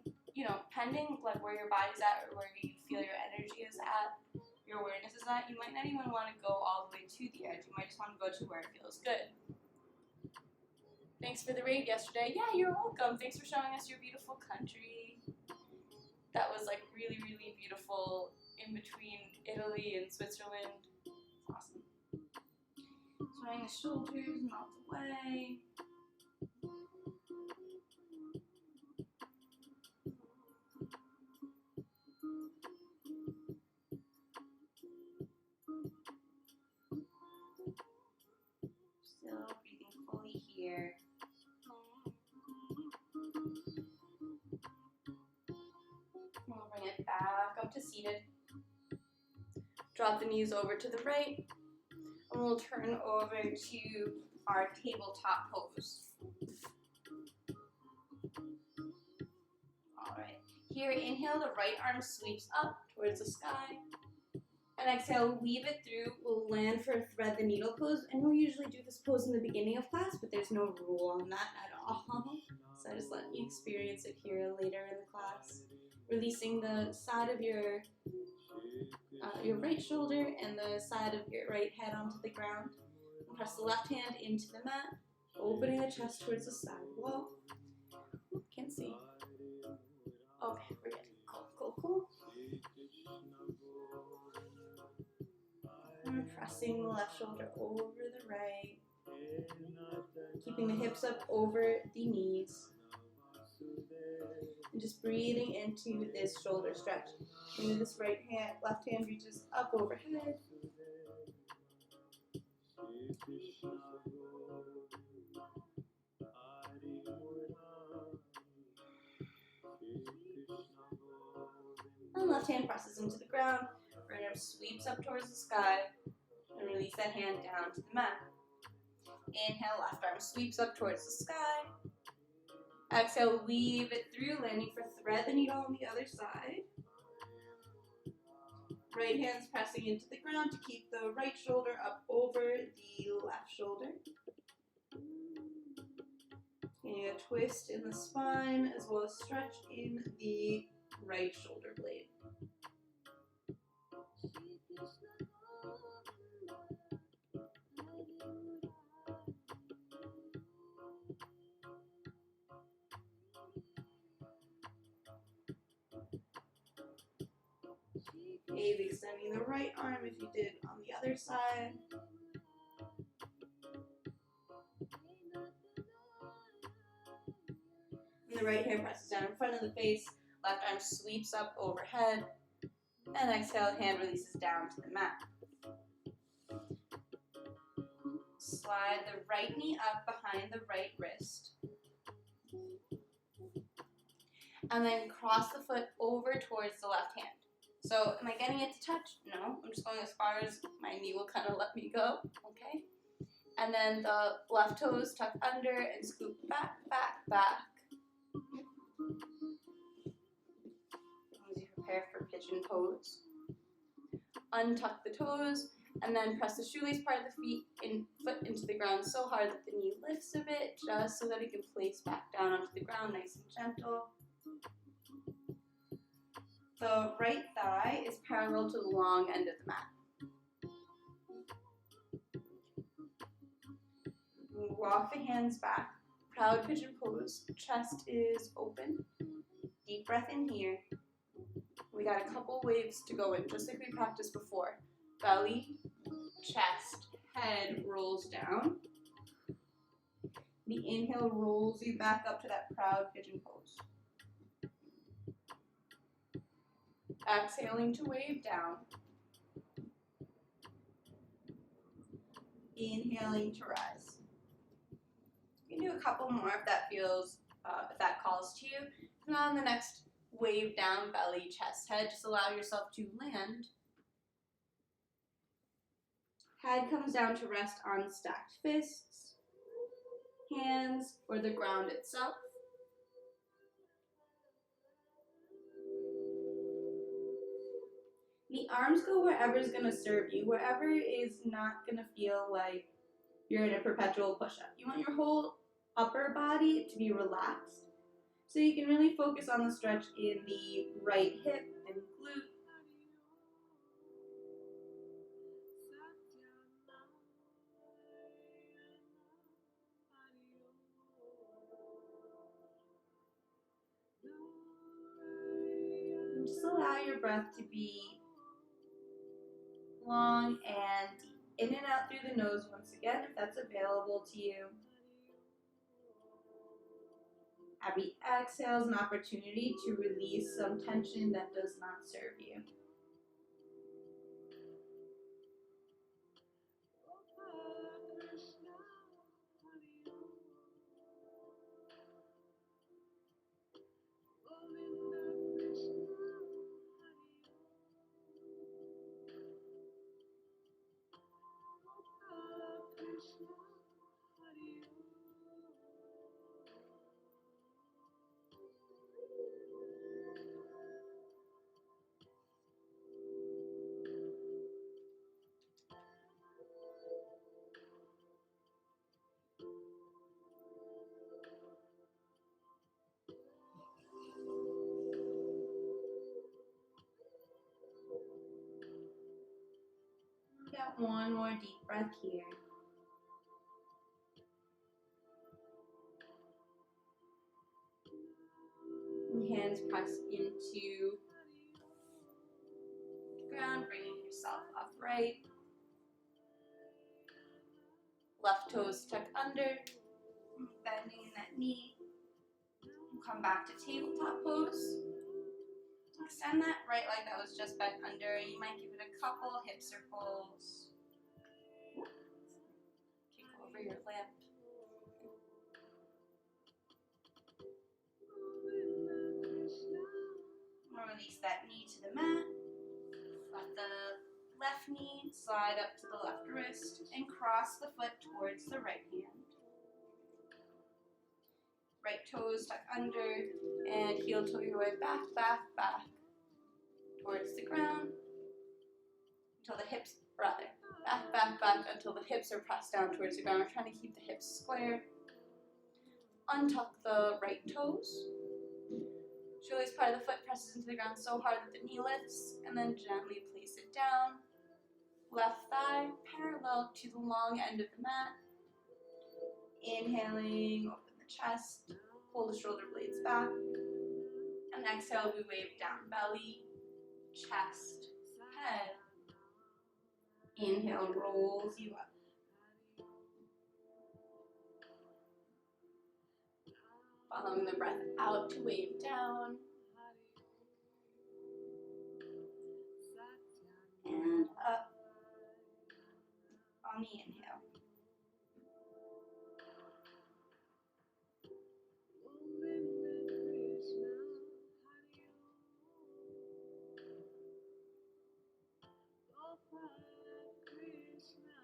pending like where your body's at or where you feel your energy is at, your awareness is at, you might not even want to go all the way to the edge. You might just want to go to where it feels good. Thanks for the raid yesterday. Yeah, you're welcome. Thanks for showing us your beautiful country. That was like really, really beautiful in between Italy and Switzerland. Awesome. Swaying the shoulders, melt away. Still breathing fully here. We'll bring it back up to seated. Drop the knees over to the right. And we'll turn over to our tabletop pose. Alright. Here, inhale, the right arm sweeps up towards the sky. And exhale, weave it through. We'll land for a thread the needle pose. And we'll usually do this pose in the beginning of class, but there's no rule on that at all. So I just let you experience it here later in the class. Releasing the side of your right shoulder and the side of your right head onto the ground. And press the left hand into the mat, opening the chest towards the side wall. Can't see. Okay, we're good. Cool. And pressing the left shoulder over the right. Keeping the hips up over the knees. And just breathing into this shoulder stretch. Maybe this left hand reaches up overhead. And left hand presses into the ground. Right arm sweeps up towards the sky. And release that hand down to the mat. Inhale, left arm sweeps up towards the sky. Exhale, weave it through, landing for thread the needle on the other side. Right hand's pressing into the ground to keep the right shoulder up over the left shoulder. Getting a twist in the spine as well as stretch in the right shoulder blade. Maybe extending the right arm if you did on the other side. And the right hand presses down in front of the face. Left arm sweeps up overhead. And exhale, hand releases down to the mat. Slide the right knee up behind the right wrist. And then cross the foot over towards the left hand. So am I getting it to touch? No, I'm just going as far as my knee will kind of let me go, okay? And then the left toes tuck under and scoop back. As you prepare for pigeon pose. Untuck the toes, and then press the shoelace part of the foot into the ground so hard that the knee lifts a bit, just so that it can place back down onto the ground nice and gentle. The right thigh is parallel to the long end of the mat. walk the hands back. Proud pigeon pose. Chest is open. Deep breath in here. We got a couple waves to go in, just like we practiced before. Belly, chest, head rolls down. The inhale rolls you back up to that proud pigeon pose. Exhaling to wave down. Inhaling to rise. You can do a couple more if that feels, if that calls to you. And on the next wave down, belly, chest, head, just allow yourself to land. Head comes down to rest on stacked fists, hands, or the ground itself. The arms go wherever is going to serve you, wherever is not going to feel like you're in a perpetual push-up. You want your whole upper body to be relaxed, so you can really focus on the stretch in the right hip and glute. And just allow your breath to be long and deep. In and out through the nose once again, if that's available to you. Every exhale is an opportunity to release some tension that does not serve you. Got one more deep breath here. And hands press into the ground, bringing yourself upright. Left toes tuck under, bending that knee. Come back to tabletop pose. Extend that right leg that was just bent under. You might give it a couple hip circles. Kick over your lamp. Release that knee to the mat. Let the left knee slide up to the left wrist and cross the foot towards the right hand. Right toes tuck under and heel toe your way back, back, back towards the ground until the hips, back, back, back until the hips are pressed down towards the ground. We're trying to keep the hips square. Untuck the right toes. Shoelace part of the foot presses into the ground so hard that the knee lifts, and then gently place it down. Left thigh parallel to the long end of the mat. Inhaling, open the chest, pull the shoulder blades back. And exhale, we wave down belly, chest, head. Inhale rolls you up. Following the breath out to wave down. And up on the inhale.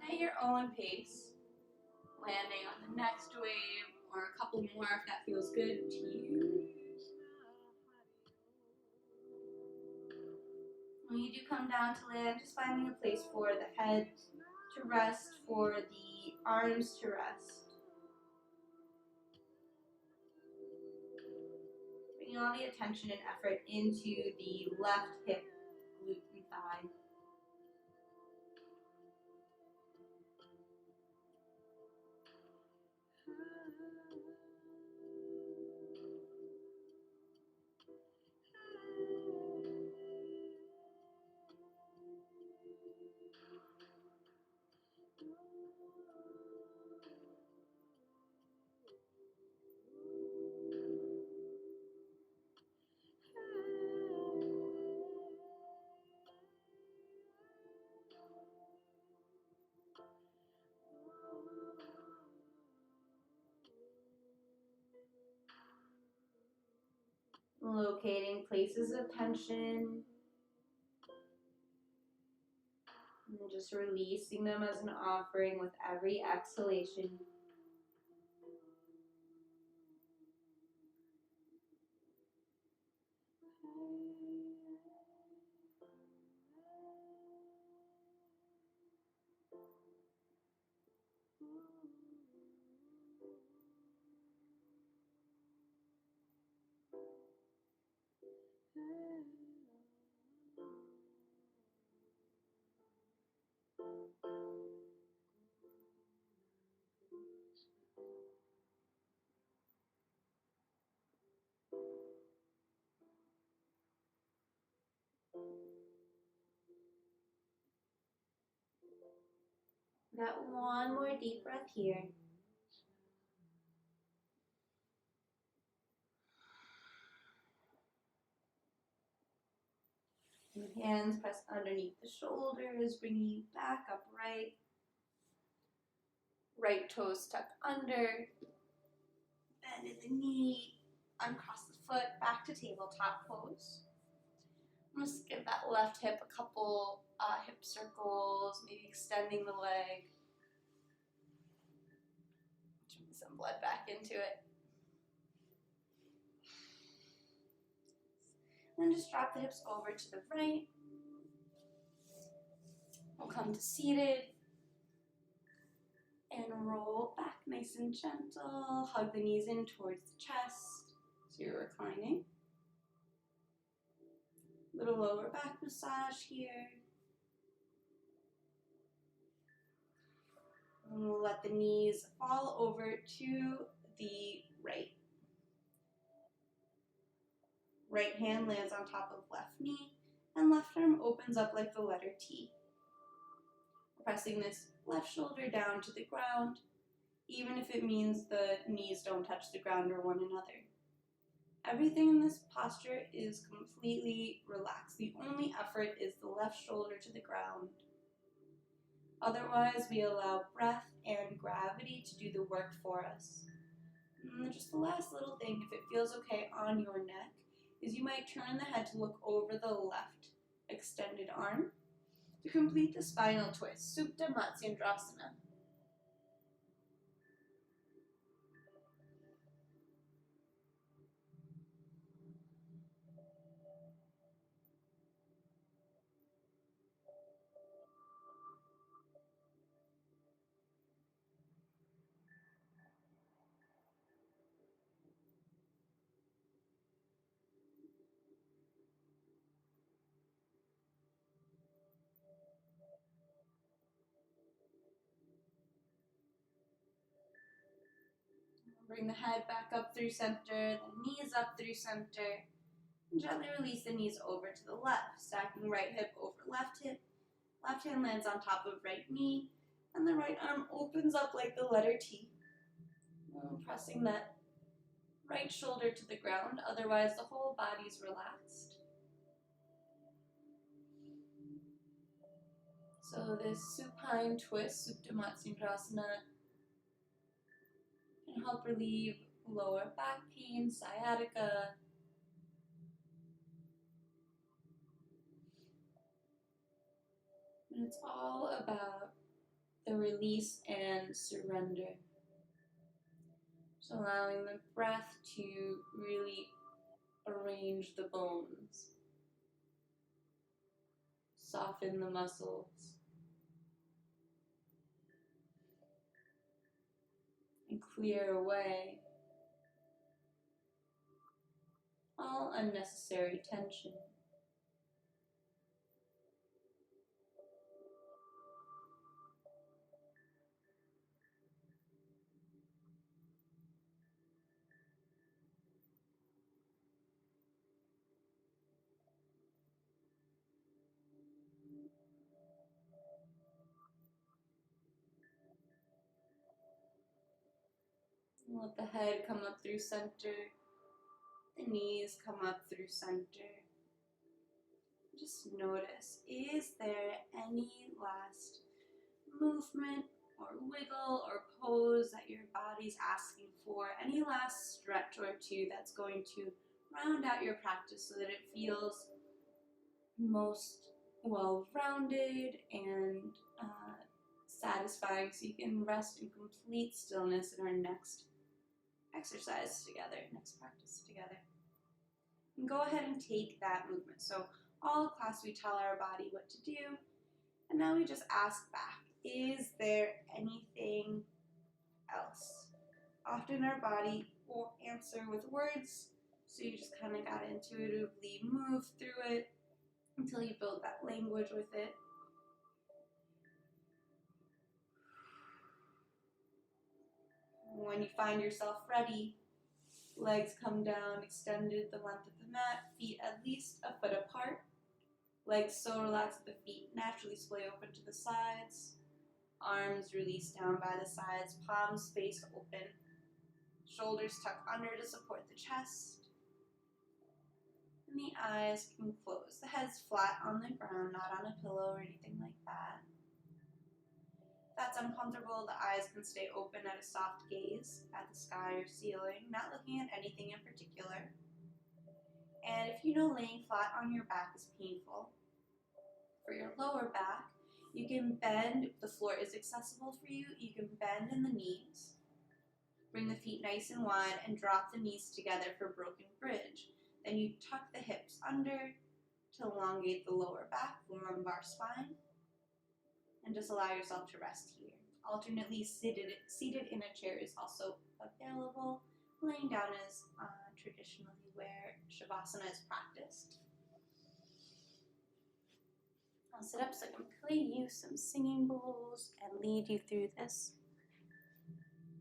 At your own pace, landing on the next wave or a couple more if that feels good to you. When you do come down to land, just finding a place for the head to rest, for the arms to rest. Bringing all the attention and effort into the left hip, glute, and thigh. Locating places of tension and just releasing them as an offering with every exhalation. Got one more deep breath here. Hands press underneath the shoulders, bringing you back upright. Right toes tuck under. Bend at the knee. Uncross the foot. Back to tabletop pose. Just give that left hip a couple hip circles, maybe extending the leg. Bring some blood back into it. And then just drop the hips over to the right. We'll come to seated. And roll back nice and gentle. Hug the knees in towards the chest. So you're reclining. Little lower back massage here. And we'll let the knees fall over to the right. Right hand lands on top of left knee, and left arm opens up like the letter T. Pressing this left shoulder down to the ground, even if it means the knees don't touch the ground or one another. Everything in this posture is completely relaxed. The only effort is the left shoulder to the ground. Otherwise, we allow breath and gravity to do the work for us. And just the last little thing, if it feels okay on your neck, is you might turn the head to look over the left extended arm to complete the spinal twist, Supta Matsyendrasana. Bring the head back up through center, the knees up through center. And gently release the knees over to the left, stacking right hip over left hip. Left hand lands on top of right knee, and the right arm opens up like the letter T. Pressing that right shoulder to the ground, otherwise the whole body's relaxed. So this supine twist, Supta Matsyendrasana, can help relieve lower back pain, sciatica. And it's all about the release and surrender. So allowing the breath to really arrange the bones, soften the muscles, and clear away all unnecessary tension. Let the head come up through center, the knees come up through center. Just notice, is there any last movement or wiggle or pose that your body's asking for? Any last stretch or two that's going to round out your practice so that it feels most well-rounded and satisfying, so you can rest in complete stillness in our next exercise together, next practice together. And go ahead and take that movement. So all class we tell our body what to do, and now we just ask back, is there anything else? Often our body won't answer with words, so you just kind of gotta intuitively move through it until you build that language with it. When you find yourself ready, legs come down, extended the length of the mat, feet at least a foot apart. Legs so relaxed that the feet naturally splay open to the sides. Arms release down by the sides, palms face open. Shoulders tuck under to support the chest. And the eyes can close. The head's flat on the ground, not on a pillow or anything like that. If that's uncomfortable, the eyes can stay open at a soft gaze at the sky or ceiling, not looking at anything in particular. And if you know laying flat on your back is painful, for your lower back, you can bend. If the floor is accessible for you, you can bend in the knees. Bring the feet nice and wide and drop the knees together for broken bridge. Then you tuck the hips under to elongate the lower back, the lumbar spine, and just allow yourself to rest here. Alternately seated in a chair is also available. Laying down is traditionally where Shavasana is practiced. I'll sit up so I can play you some singing bowls and lead you through this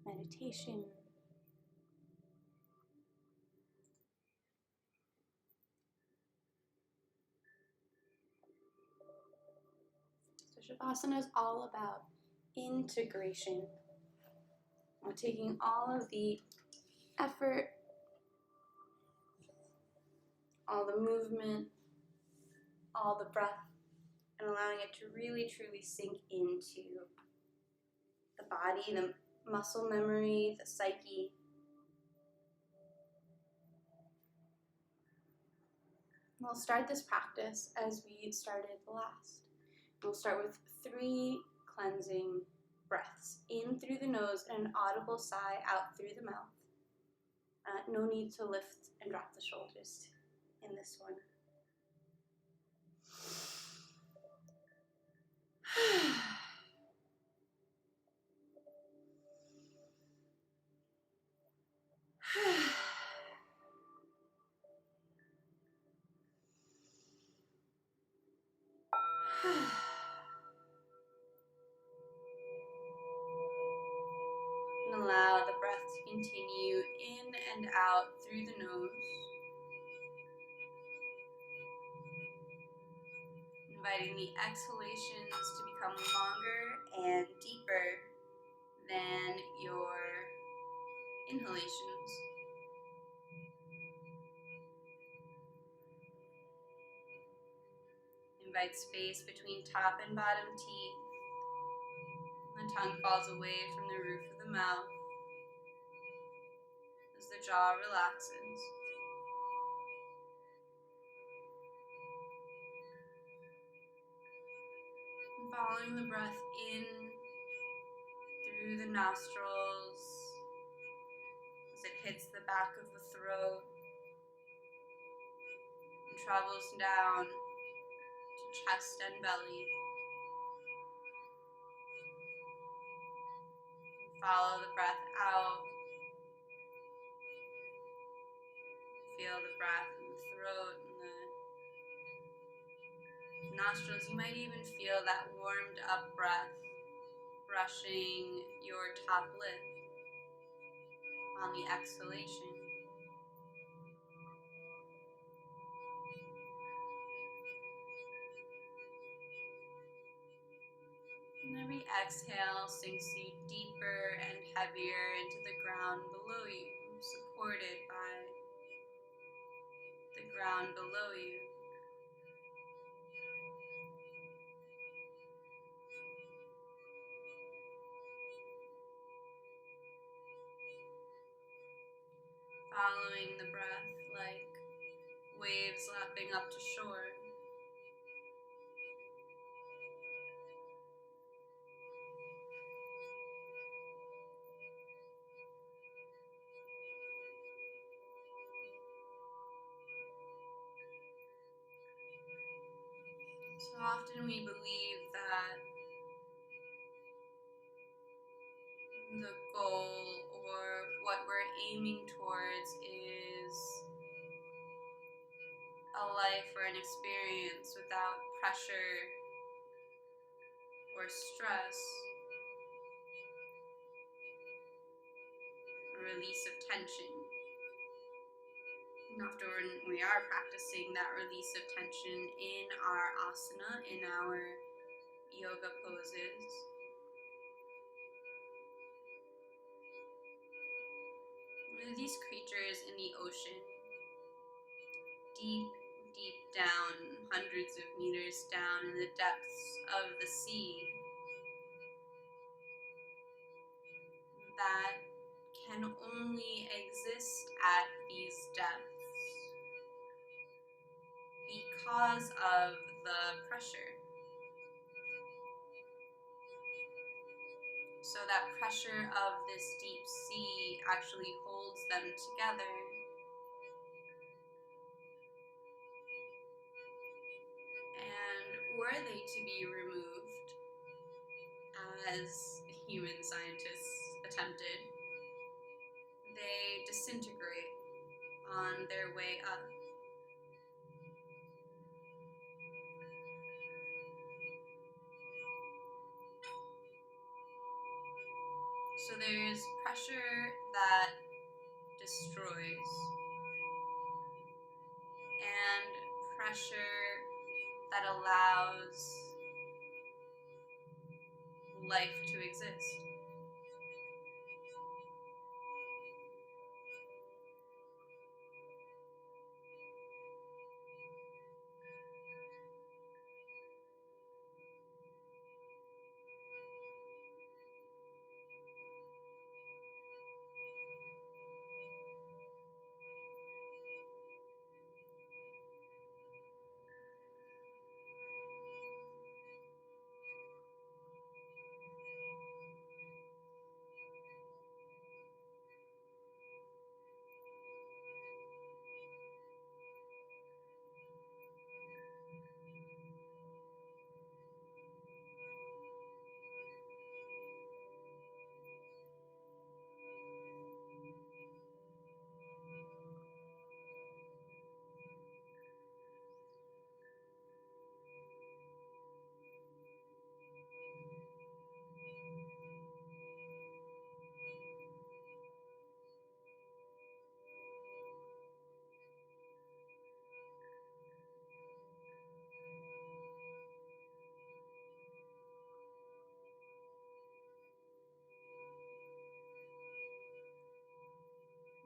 meditation. So Shavasana is all about integration. We're taking all of the effort, all the movement, all the breath, and allowing it to really truly sink into the body, the muscle memory, the psyche. We'll start this practice as we started last. We'll start with 3 cleansing breaths. In through the nose and an audible sigh out through the mouth. No need to lift and drop the shoulders in this one. And allow the breath to continue in and out through the nose. Inviting the exhalations to become longer and deeper than your inhalations. Invite space between top and bottom teeth. The tongue falls away from the roof of the mouth as the jaw relaxes. And following the breath in through the nostrils as it hits the back of the throat and travels down to chest and belly. Follow the breath out. Feel the breath in the throat and the nostrils. You might even feel that warmed up breath brushing your top lip on the exhalation. And every exhale sinks you deeper and heavier into the ground below you, supported by the ground below you. Following the breath like stepping up to shore. So often we believe that the goal or what we're aiming towards is a life or an experience without pressure or stress, a release of tension. And often we are practicing that release of tension in our asana, in our yoga poses. These creatures in the ocean, deep, deep down, hundreds of meters down in the depths of the sea, that can only exist at these depths because of the pressure. So that pressure of this deep sea actually holds them together. And were they to be removed, as human scientists attempted, they disintegrate on their way up. So there's pressure that destroys and pressure that allows life to exist.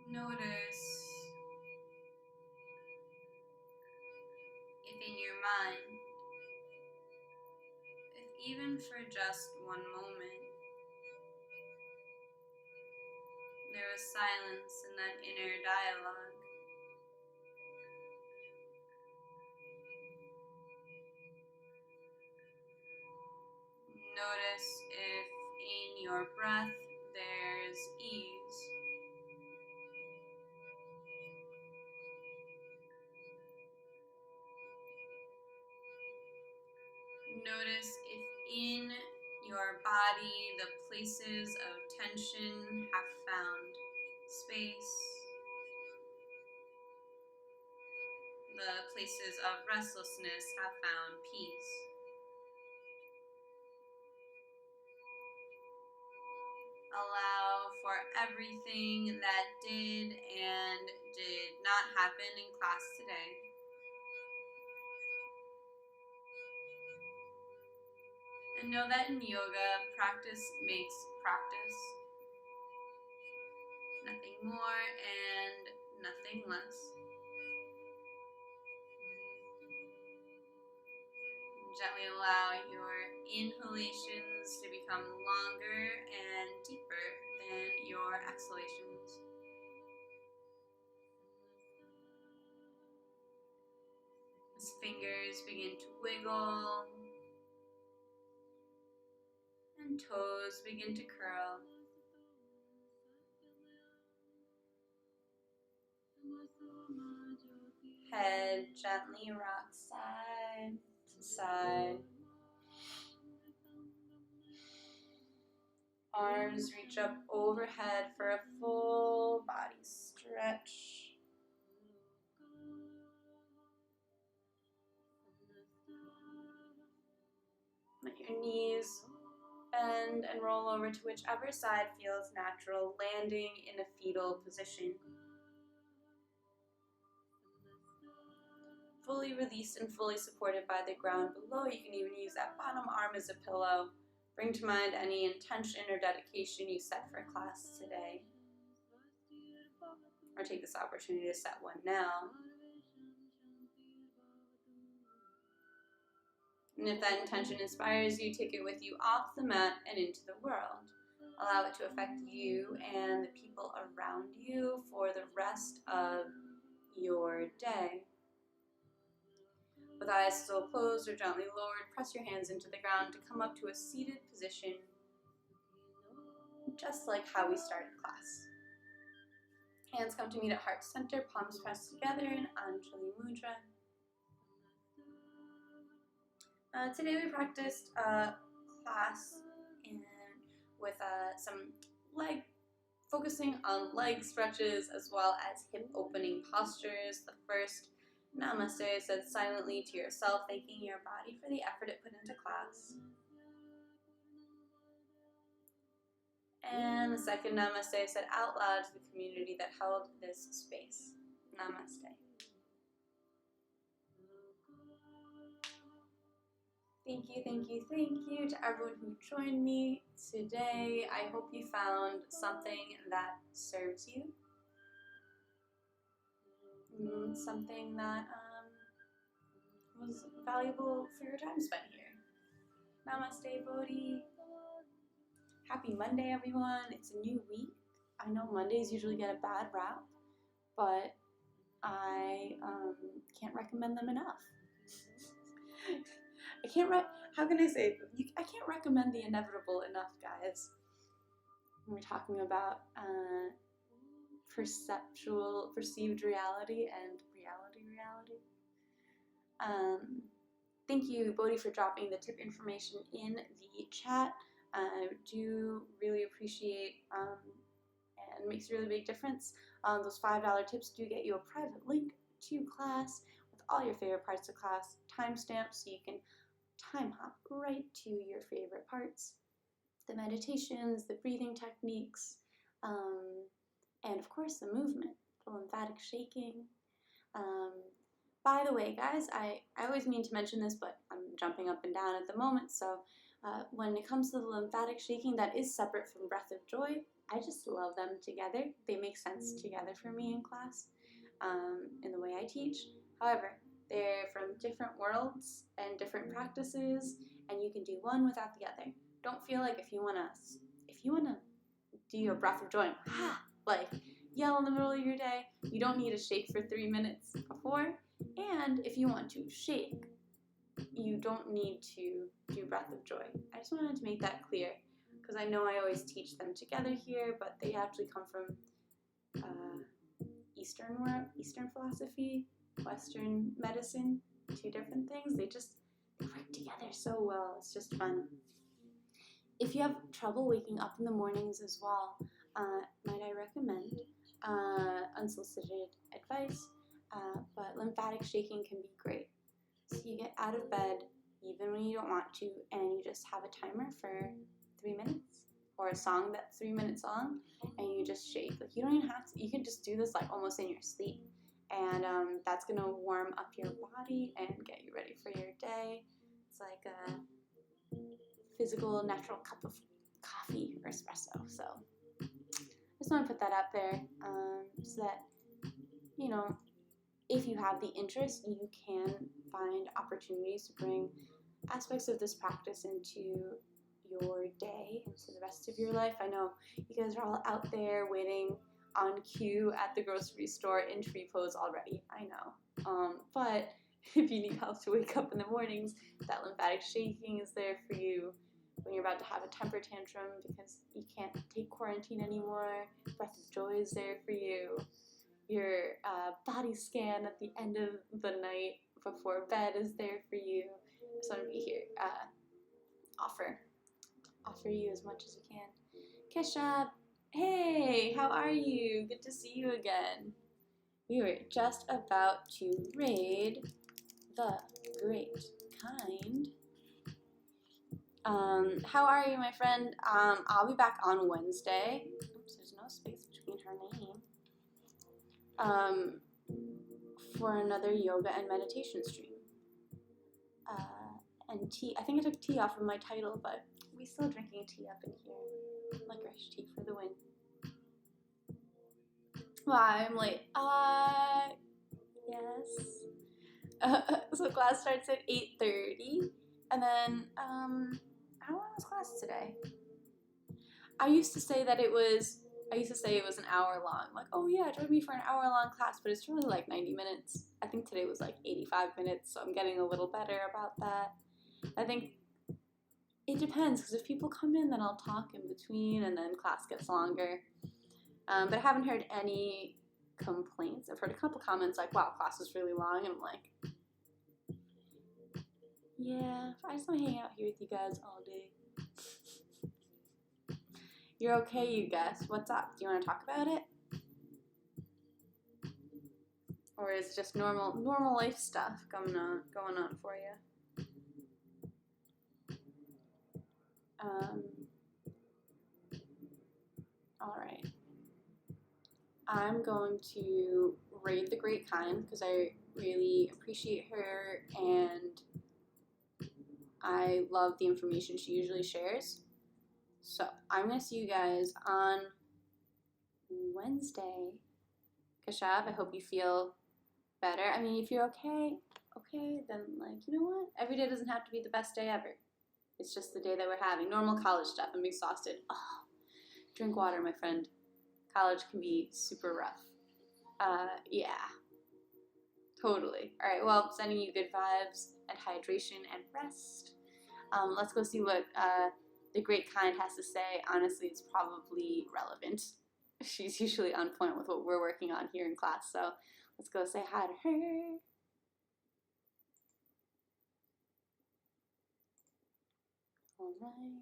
Notice if in your mind, if even for just one moment, there was silence in that inner dialogue. Notice if in your breath there's ease. Notice if in your body the places of tension have found space, the places of restlessness have found peace. Allow for everything that did and did not happen in class today. And know that in yoga, practice makes practice. Nothing more and nothing less. Gently allow your inhalations to become longer and deeper than your exhalations. As fingers begin to wiggle and toes begin to curl. Head gently rocks side to side. Arms reach up overhead for a full body stretch. Let your knees bend and roll over to whichever side feels natural, landing in a fetal position. Fully released and fully supported by the ground below. You can even use that bottom arm as a pillow. Bring to mind any intention or dedication you set for class today. Or take this opportunity to set one now. And if that intention inspires you, take it with you off the mat and into the world. Allow it to affect you and the people around you for the rest of your day. With eyes still closed or gently lowered, press your hands into the ground to come up to a seated position, just like how we started class. Hands come to meet at heart center, palms pressed together in Anjali Mudra. Today we practiced class with some focusing on leg stretches as well as hip opening postures. The first Namaste said silently to yourself, thanking your body for the effort it put into class. And the second Namaste said out loud to the community that held this space. Namaste. Thank you to everyone who joined me today. I hope you found something that serves you. Something that was valuable for your time spent here. Namaste, Bodhi. Happy Monday, everyone. It's a new week. I know Mondays usually get a bad rap, but I can't recommend them enough. I can't recommend the inevitable enough, guys. When we're talking about perceived reality and reality. Thank you, Bodhi, for dropping the tip information in the chat. I do really appreciate and makes a really big difference. Those $5 tips do get you a private link to class with all your favorite parts of class, timestamps, so you can time hop right to your favorite parts, the meditations, the breathing techniques, and of course the movement, the lymphatic shaking. By the way, guys, I always mean to mention this, but I'm jumping up and down at the moment, so when it comes to the lymphatic shaking, that is separate from breath of joy. I just love them together. They make sense together for me in class, in the way I teach. However, they're from different worlds and different practices, and you can do one without the other. Don't feel like if you wanna do your breath of joy, like yell in the middle of your day, you don't need to shake for 3 minutes before. And if you want to shake, you don't need to do breath of joy. I just wanted to make that clear, because I know I always teach them together here, but they actually come from Eastern philosophy, Western medicine, two different things. They work together so well. It's just fun. If you have trouble waking up in the mornings as well, might I recommend unsolicited advice, but lymphatic shaking can be great. So you get out of bed even when you don't want to, and you just have a timer for 3 minutes, or a song that's 3 minutes long, and you just shake. Like, you don't even have to, you can just do this like almost in your sleep, and that's gonna warm up your body and get you ready for your day. It's like a physical, natural cup of coffee or espresso. So I just want to put that out there, so that, you know, if you have the interest, you can find opportunities to bring aspects of this practice into your day, into the rest of your life. I know you guys are all out there waiting on queue at the grocery store in tree pose already. I know. But If you need help to wake up in the mornings, that lymphatic shaking is there for you. When you're about to have a temper tantrum because you can't take quarantine anymore, breath of joy is there for you. Your body scan at the end of the night before bed is there for you. I just want to be here. Offer you as much as you can. Kesha, hey, how are you? Good to see you again. We were just about to raid the Great Kind. How are you, my friend? I'll be back on Wednesday. Oops, there's no space between her name. For another yoga and meditation stream. And tea. I think I took tea off of my title, but we still drinking tea up in here. Licorice tea for the win. Well, I'm late. Yes. So class starts at 8:30, and then how long was class today? I used to say it was an hour long. Like, oh yeah, join me for an hour-long class, but it's really like 90 minutes. I think today was like 85 minutes, so I'm getting a little better about that. I think it depends, because if people come in, then I'll talk in between, and then class gets longer. But I haven't heard any complaints. I've heard a couple comments like, wow, class is really long, and I'm like, yeah, I just want to hang out here with you guys all day. You're okay, you guys. What's up? Do you want to talk about it? Or is it just normal life stuff going on for you? All right. I'm going to raid the Great Kind because I really appreciate her and I love the information she usually shares. So I'm going to see you guys on Wednesday. Kashav, I hope you feel better. I mean, if you're okay, then like, you know what? Every day doesn't have to be the best day ever. It's just the day that we're having. Normal college stuff. I'm exhausted. Oh, drink water, my friend. College can be super rough. Yeah. Totally. All right, well, sending you good vibes and hydration and rest. Let's go see what the Great Kind has to say. Honestly, it's probably relevant. She's usually on point with what we're working on here in class, so let's go say hi to her. All right.